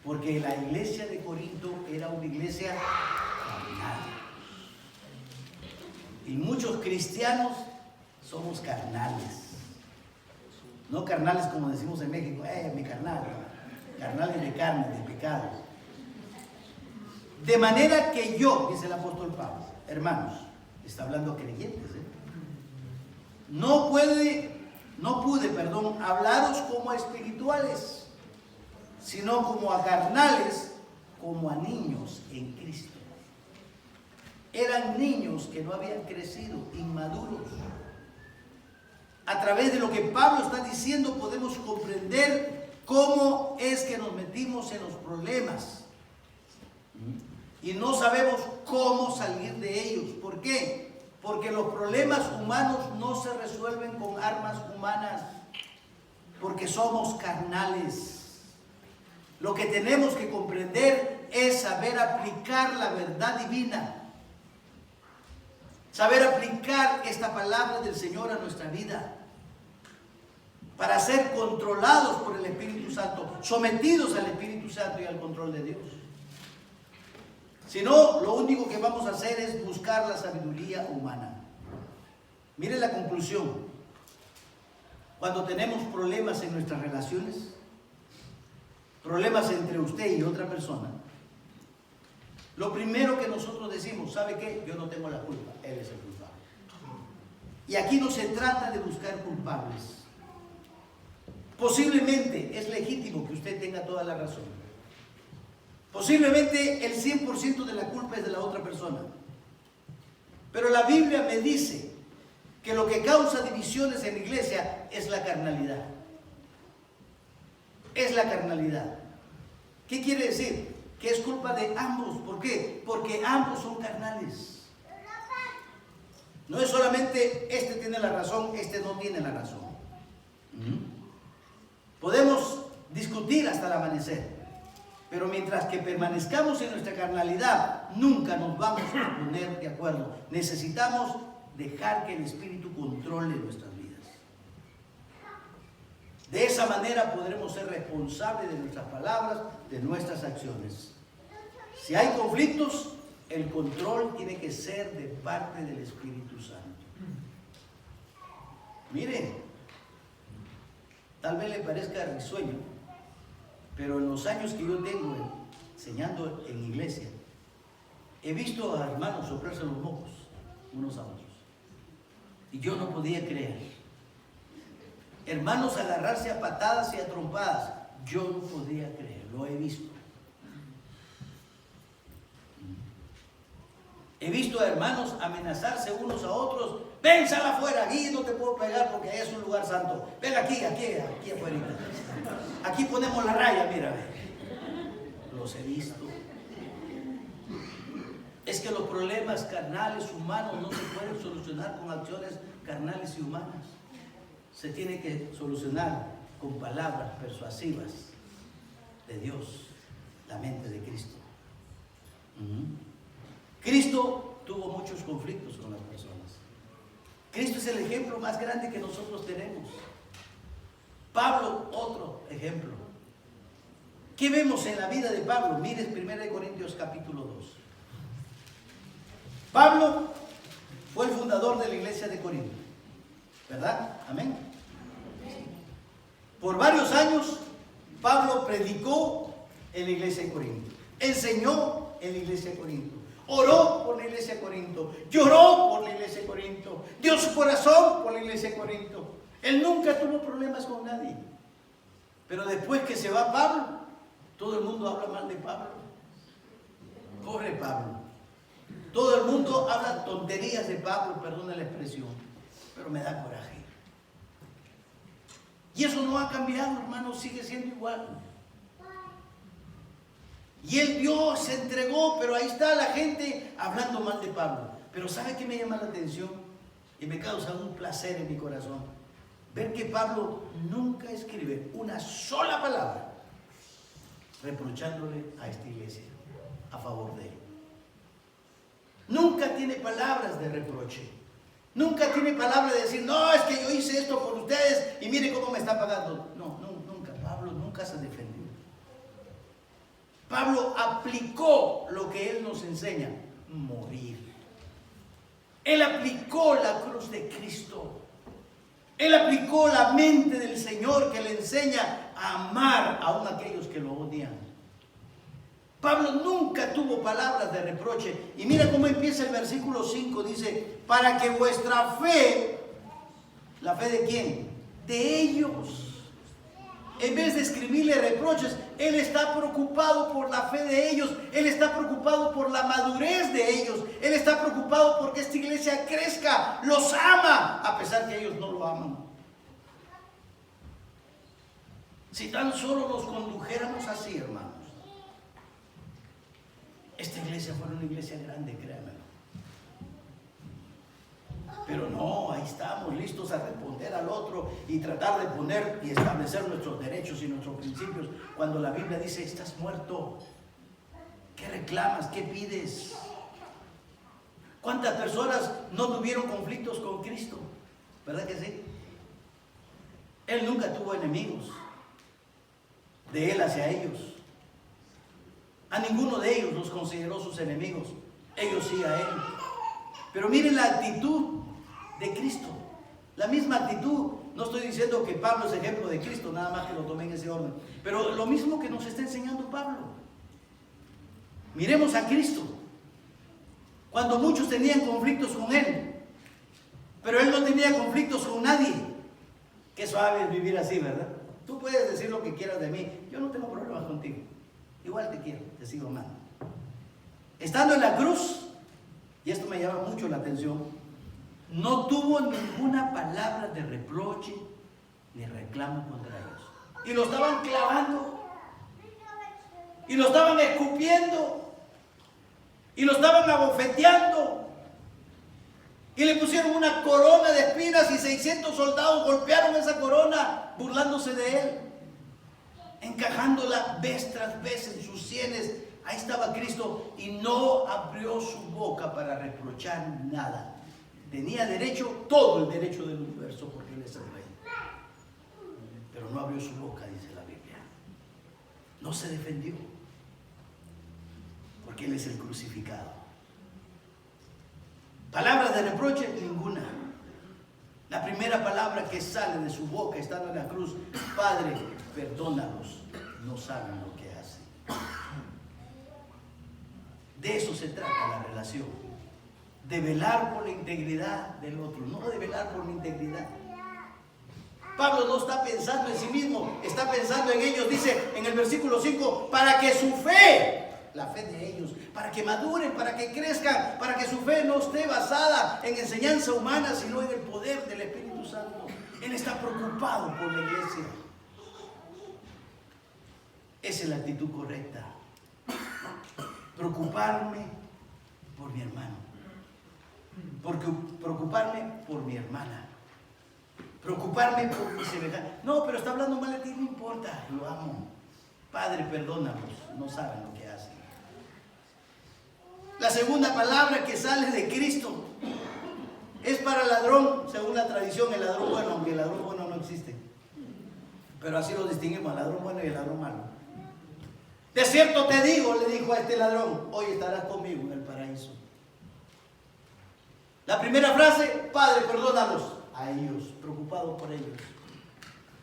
Porque la iglesia de Corinto era una iglesia carnal. Y muchos cristianos somos carnales. No carnales como decimos en México, mi carnal. Carnales de carne, de pecado. De manera que yo, dice el apóstol Pablo, hermanos, está hablando a creyentes, no pude, hablaros como a espirituales, sino como a carnales, como a niños en Cristo. Eran niños que no habían crecido, inmaduros. A través de lo que Pablo está diciendo podemos comprender cómo es que nos metimos en los problemas y no sabemos cómo salir de ellos. ¿Por qué? Porque los problemas humanos no se resuelven con armas humanas, porque somos carnales. Lo que tenemos que comprender es saber aplicar la verdad divina, saber aplicar esta palabra del Señor a nuestra vida, para ser controlados por el Espíritu Santo, sometidos al Espíritu Santo y al control de Dios. Si no, lo único que vamos a hacer es buscar la sabiduría humana. Miren la conclusión. Cuando tenemos problemas en nuestras relaciones, problemas entre usted y otra persona, lo primero que nosotros decimos, ¿sabe qué? Yo no tengo la culpa, él es el culpable. Y aquí no se trata de buscar culpables. Posiblemente es legítimo que usted tenga toda la razón. Posiblemente el 100% de la culpa es de la otra persona. Pero la Biblia me dice que lo que causa divisiones en la iglesia es la carnalidad. Es la carnalidad. ¿Qué quiere decir? Que es culpa de ambos. ¿Por qué? Porque ambos son carnales. No es solamente este tiene la razón, este no tiene la razón. Podemos discutir hasta el amanecer, pero mientras que permanezcamos en nuestra carnalidad, nunca nos vamos a poner de acuerdo. Necesitamos dejar que el Espíritu controle nuestras vidas. De esa manera podremos ser responsables de nuestras palabras, de nuestras acciones. Si hay conflictos, el control tiene que ser de parte del Espíritu Santo. Miren, tal vez le parezca risueño, pero en los años que yo tengo enseñando en iglesia, he visto a hermanos soplarse los mocos unos a otros. Y yo no podía creer. Hermanos agarrarse a patadas y a trompadas. Yo no podía creer, lo he visto. He visto a hermanos amenazarse unos a otros. Ven, sal afuera, aquí no te puedo pegar porque ahí es un lugar santo. Ven aquí afuera. Aquí ponemos la raya, mira. Los he visto. Es que los problemas carnales, humanos, no se pueden solucionar con acciones carnales y humanas. Se tiene que solucionar con palabras persuasivas de Dios, la mente de Cristo. Cristo tuvo muchos conflictos con las personas. Cristo es el ejemplo más grande que nosotros tenemos. Pablo, otro ejemplo. ¿Qué vemos en la vida de Pablo? Mire 1 Corintios capítulo 2. Pablo fue el fundador de la iglesia de Corinto, ¿verdad? Amén. Por varios años, Pablo predicó en la iglesia de Corinto, enseñó en la iglesia de Corinto, oró por la iglesia de Corinto, lloró por la iglesia de Corinto, dio su corazón por la iglesia de Corinto. Él nunca tuvo problemas con nadie. Pero después que se va Pablo, todo el mundo habla mal de Pablo. Pobre Pablo. Todo el mundo habla tonterías de Pablo, perdona la expresión, pero me da coraje. Y eso no ha cambiado, hermano, sigue siendo igual. Y él dio, se entregó, pero ahí está la gente hablando mal de Pablo. Pero ¿sabe qué me llama la atención? Y me causa un placer en mi corazón. Ver que Pablo nunca escribe una sola palabra reprochándole a esta iglesia a favor de él. Nunca tiene palabras de reproche. Nunca tiene palabra de decir, no, es que yo hice esto por ustedes y mire cómo me está pagando. No, nunca. Pablo nunca se defendió. Pablo aplicó lo que él nos enseña, morir. Él aplicó la cruz de Cristo. Él aplicó la mente del Señor que le enseña a amar aún a aquellos que lo odian. Pablo nunca tuvo palabras de reproche. Y mira cómo empieza el versículo 5. Dice, para que vuestra fe, ¿la fe de quién? De ellos. En vez de escribirle reproches, él está preocupado por la fe de ellos. Él está preocupado por la madurez de ellos. Él está preocupado porque esta iglesia crezca. Los ama, a pesar que ellos no lo aman. Si tan solo nos condujéramos así, hermanos, esta iglesia fuera una iglesia grande, créanmelo. Pero no, ahí estamos listos a responder al otro y tratar de poner y establecer nuestros derechos y nuestros principios. Cuando la Biblia dice, estás muerto, ¿qué reclamas? ¿Qué pides? ¿Cuántas personas no tuvieron conflictos con Cristo? ¿Verdad que sí? Él nunca tuvo enemigos de él hacia ellos. A ninguno de ellos los consideró sus enemigos. Ellos sí a él. Pero miren la actitud de Cristo. La misma actitud. No estoy diciendo que Pablo es ejemplo de Cristo, nada más que lo tomé en ese orden. Pero lo mismo que nos está enseñando Pablo. Miremos a Cristo. Cuando muchos tenían conflictos con él, pero él no tenía conflictos con nadie. Qué suave es vivir así, ¿verdad? Tú puedes decir lo que quieras de mí. Yo no tengo problemas contigo. Igual te quiero, te sigo amando. Estando en la cruz, y esto me llama mucho la atención, no tuvo ninguna palabra de reproche ni reclamo contra ellos. Y lo estaban clavando, y lo estaban escupiendo, y lo estaban abofeteando, y le pusieron una corona de espinas y 600 soldados golpearon esa corona burlándose de él, encajándola vez tras vez en sus sienes. Ahí estaba Cristo y no abrió su boca para reprochar nada. Tenía derecho, todo el derecho del universo, porque él es el rey. Pero no abrió su boca, dice la Biblia. No se defendió, porque él es el crucificado. Palabras de reproche, ninguna. La primera palabra que sale de su boca estando en la cruz, Padre, perdónalos, no saben lo que hacen. De eso se trata la relación, de velar por la integridad del otro, no de velar por mi integridad. Pablo no está pensando en sí mismo, está pensando en ellos. Dice en el versículo 5, para que su fe, la fe de ellos, para que maduren, para que crezcan, para que su fe no esté basada en enseñanza humana, sino en el poder del Espíritu Santo. Él está preocupado por la iglesia. Esa es la actitud correcta. Preocuparme por mi hermano. Porque preocuparme por mi hermana. Preocuparme por mi semejante. No, pero está hablando mal de ti, no importa, lo amo. Padre, perdónalos, no saben lo que hacen. La segunda palabra que sale de Cristo es para el ladrón, según la tradición, el ladrón bueno, aunque el ladrón bueno no existe. Pero así lo distinguimos, el ladrón bueno y el ladrón malo. De cierto te digo, le dijo a este ladrón, hoy estarás conmigo en el paraíso. La primera frase, Padre, perdónalos, a ellos, preocupados por ellos.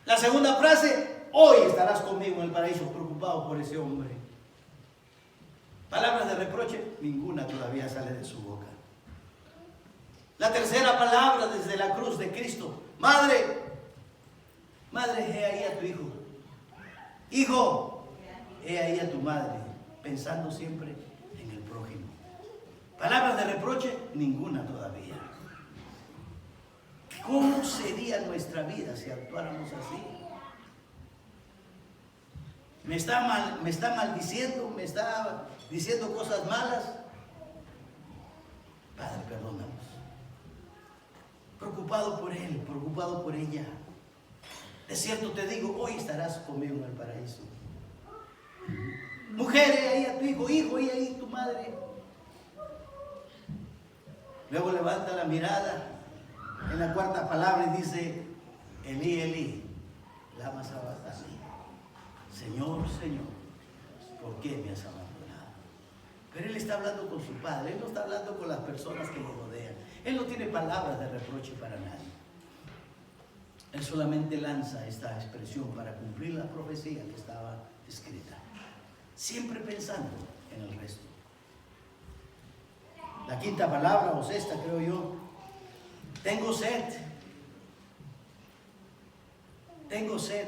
La segunda frase, hoy estarás conmigo en el paraíso, preocupado por ese hombre. Palabras de reproche, ninguna todavía sale de su boca. La tercera palabra desde la cruz de Cristo, Madre, Madre, he ahí a tu hijo. Hijo, he ahí a tu madre, pensando siempre en el prójimo. Palabras de reproche, ninguna todavía. ¿Cómo sería nuestra vida si actuáramos así? Me está maldiciendo, me está diciendo cosas malas. Padre, perdónanos. Preocupado por él, preocupado por ella. De cierto te digo, hoy estarás conmigo en el paraíso. Mujer, ahí a tu hijo, hijo, y ahí tu madre. Luego levanta la mirada en la cuarta palabra y dice, Elí, Elí, lama sabachthani. Señor, Señor, ¿por qué me has abandonado? Pero él está hablando con su padre, él no está hablando con las personas que lo rodean. Él no tiene palabras de reproche para nadie. Él solamente lanza esta expresión para cumplir la profecía que estaba escrita, siempre pensando en el resto. La quinta palabra, o sexta creo yo, tengo sed. Tengo sed.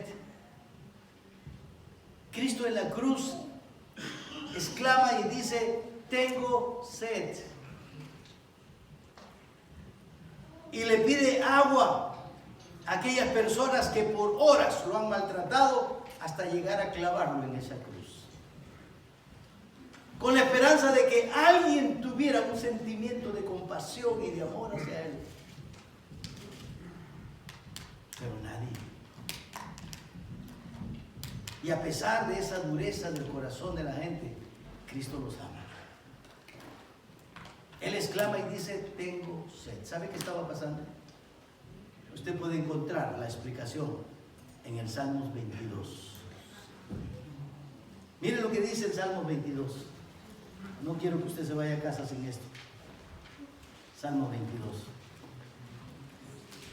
Cristo en la cruz exclama y dice, tengo sed. Y le pide agua a aquellas personas que por horas lo han maltratado hasta llegar a clavarlo en esa cruz. Con la esperanza de que alguien tuviera un sentimiento de compasión y de amor hacia él. Pero nadie. Y a pesar de esa dureza del corazón de la gente, Cristo los ama. Él exclama y dice, tengo sed. ¿Sabe qué estaba pasando? Usted puede encontrar la explicación en el Salmos 22. Mire lo que dice el Salmos 22. No quiero que usted se vaya a casa sin esto. Salmo 22.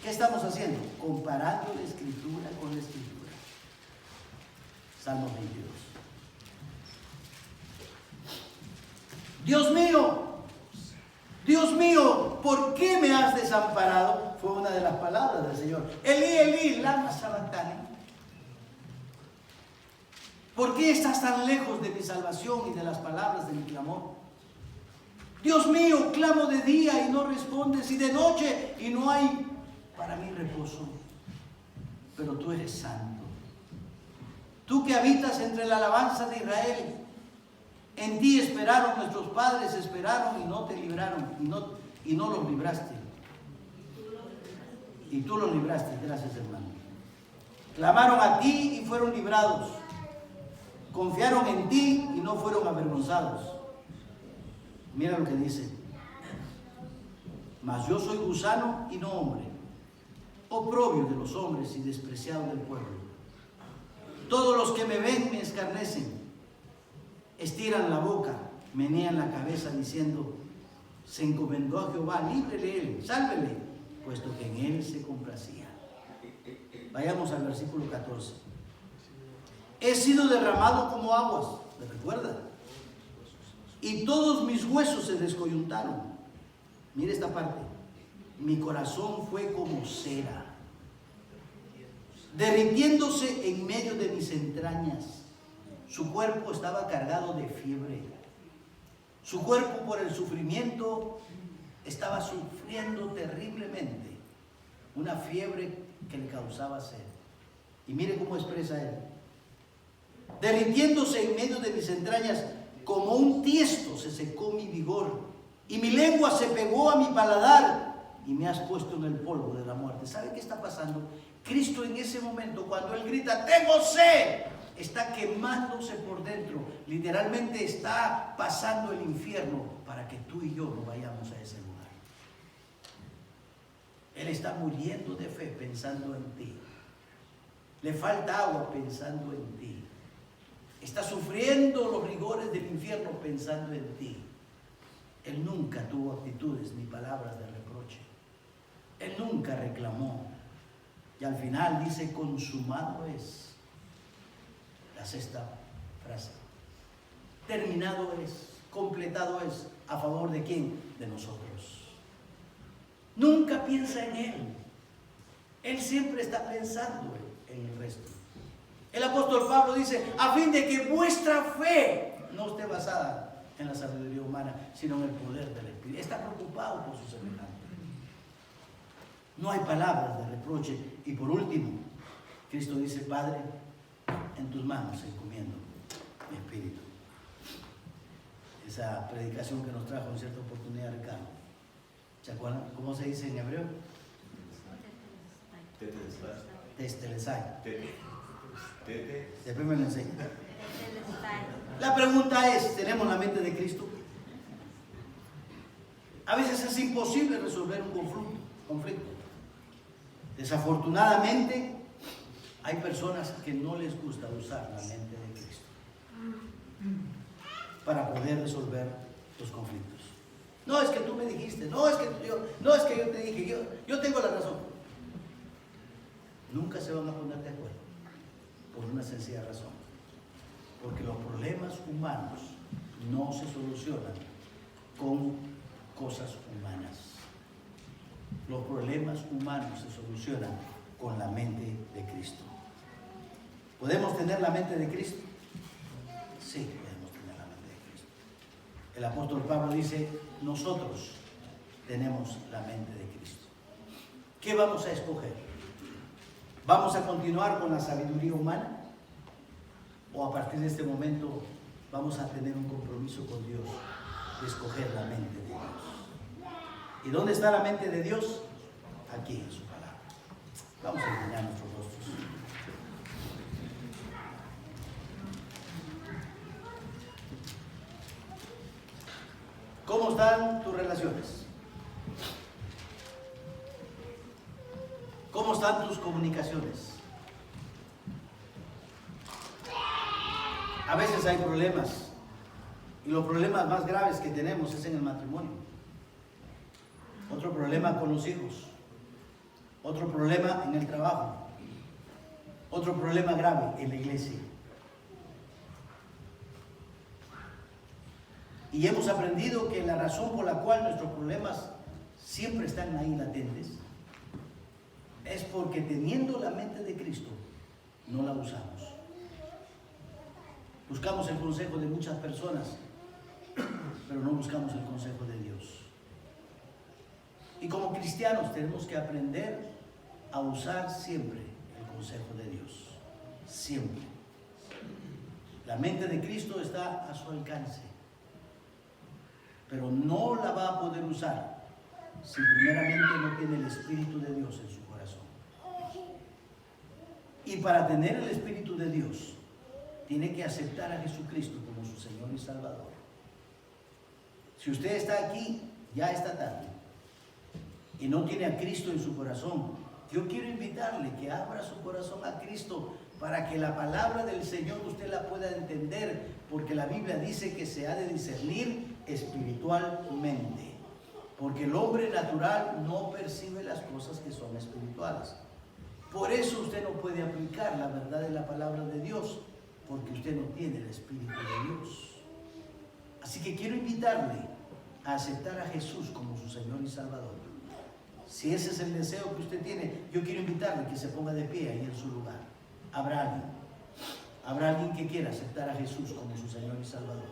¿Qué estamos haciendo? Comparando la escritura con la escritura. Salmo 22. Dios mío, ¿por qué me has desamparado? Fue una de las palabras del Señor. Elí, Elí, lama sabachthani. ¿Por qué estás tan lejos de mi salvación y de las palabras de mi clamor? Dios mío, clamo de día y no respondes, y de noche y no hay para mí reposo. Pero tú eres santo. Tú que habitas entre la alabanza de Israel. En ti esperaron nuestros padres, esperaron y no te libraron, y no los libraste. Y tú los libraste, gracias hermano. Clamaron a ti y fueron librados. Confiaron en ti y no fueron avergonzados. Mira lo que dice. Mas yo soy gusano y no hombre, oprobio de los hombres y despreciado del pueblo. Todos los que me ven me escarnecen. Estiran la boca, menean la cabeza diciendo, se encomendó a Jehová, líbrele él, sálvele, puesto que en él se complacía. Vayamos al versículo 14. He sido derramado como aguas, ¿me recuerda? Y todos mis huesos se descoyuntaron. Mire esta parte. Mi corazón fue como cera, derritiéndose en medio de mis entrañas. Su cuerpo estaba cargado de fiebre. Su cuerpo por el sufrimiento estaba sufriendo terriblemente. Una fiebre que le causaba sed. Y mire cómo expresa él. Derritiéndose en medio de mis entrañas, como un tiesto se secó mi vigor. Y mi lengua se pegó a mi paladar. Y me has puesto en el polvo de la muerte. ¿Sabe qué está pasando? Cristo en ese momento, cuando él grita, tengo sed, está quemándose por dentro. Literalmente está pasando el infierno para que tú y yo no vayamos a ese lugar. Él está muriendo de fe pensando en ti. Le falta agua pensando en ti. Está sufriendo los rigores del infierno pensando en ti. Él nunca tuvo actitudes ni palabras de reproche. Él nunca reclamó. Y al final dice, consumado es. La sexta frase. Terminado es, completado es. ¿A favor de quién? De nosotros. Nunca piensa en él. Él siempre está pensando en el resto. El apóstol Pablo dice, a fin de que vuestra fe no esté basada en la sabiduría humana, sino en el poder del Espíritu. Está preocupado por su semejante. No hay palabras de reproche. Y por último, Cristo dice, Padre, en tus manos encomiendo mi espíritu. Esa predicación que nos trajo en cierta oportunidad Ricardo. ¿Se acuerdan? ¿Cómo se dice en hebreo? Testelesai. Después me lo enseño. La pregunta es, ¿tenemos la mente de Cristo? A veces es imposible resolver un conflicto. Desafortunadamente, hay personas que no les gusta usar la mente de Cristo para poder resolver los conflictos. No es que tú me dijiste, no es que yo te dije, yo tengo la razón. Nunca se van a poner de acuerdo por una sencilla razón. Porque los problemas humanos no se solucionan con cosas humanas. Los problemas humanos se solucionan con la mente de Cristo. ¿Podemos tener la mente de Cristo? Sí, podemos tener la mente de Cristo. El apóstol Pablo dice, nosotros tenemos la mente de Cristo. ¿Qué vamos a escoger? ¿Vamos a continuar con la sabiduría humana? ¿O a partir de este momento vamos a tener un compromiso con Dios de escoger la mente de Dios? ¿Y dónde está la mente de Dios? Aquí en su palabra. Vamos a inclinar nuestros rostros. ¿Cómo están tus relaciones? ¿Cómo están tus comunicaciones? A veces hay problemas, y los problemas más graves que tenemos es en el matrimonio. Otro problema con los hijos. Otro problema en el trabajo. Otro problema grave en la iglesia. Y hemos aprendido que la razón por la cual nuestros problemas siempre están ahí latentes es porque teniendo la mente de Cristo no la usamos. Buscamos el consejo de muchas personas, pero no buscamos el consejo de Dios. Y como cristianos tenemos que aprender a usar siempre el consejo de Dios. Siempre. La mente de Cristo está a su alcance, pero no la va a poder usar si primeramente no tiene el Espíritu de Dios en su corazón. Y para tener el Espíritu de Dios, tiene que aceptar a Jesucristo como su Señor y Salvador. Si usted está aquí ya esta tarde y no tiene a Cristo en su corazón, yo quiero invitarle que abra su corazón a Cristo para que la palabra del Señor usted la pueda entender, porque la Biblia dice que se ha de discernir espiritualmente, porque el hombre natural no percibe las cosas que son espirituales. Por eso usted no puede aplicar la verdad de la palabra de Dios, porque usted no tiene el Espíritu de Dios. Así que quiero invitarle a aceptar a Jesús como su Señor y Salvador. Si ese es el deseo que usted tiene, yo quiero invitarle que se ponga de pie ahí en su lugar. Habrá alguien que quiera aceptar a Jesús como su Señor y Salvador.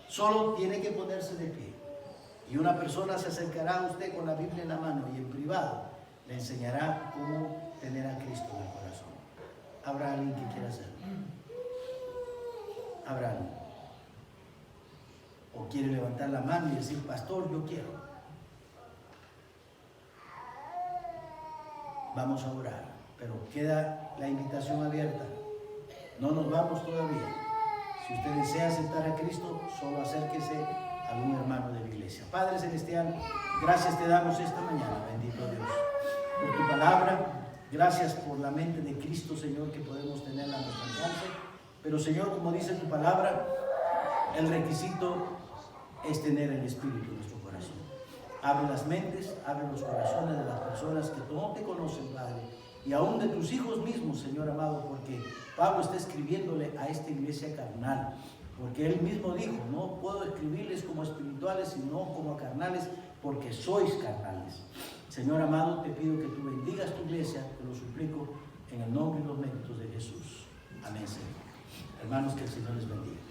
Solo tiene que ponerse de pie. Y una persona se acercará a usted con la Biblia en la mano y en privado le enseñará cómo tener a Cristo en el corazón. Habrá alguien que quiera hacerlo. Habrá alguien. O quiere levantar la mano y decir, pastor, yo quiero. Vamos a orar, pero queda la invitación abierta. No nos vamos todavía. Si usted desea aceptar a Cristo, solo acérquese a algún hermano de la iglesia. Padre Celestial, gracias te damos esta mañana, bendito Dios, por tu palabra. Gracias por la mente de Cristo, Señor, que podemos tener a nuestro alcance. Pero, Señor, como dice tu palabra, el requisito es tener el Espíritu en nuestro corazón. Abre las mentes, abre los corazones de las personas que no te conocen, Padre, y aún de tus hijos mismos, Señor amado, porque Pablo está escribiéndole a esta iglesia carnal, porque él mismo dijo, no puedo escribirles como espirituales, sino como carnales, porque sois carnales. Señor amado, te pido que tú bendigas tu iglesia, te lo suplico, en el nombre y los méritos de Jesús. Amén, Señor. Hermanos, que el Señor les bendiga.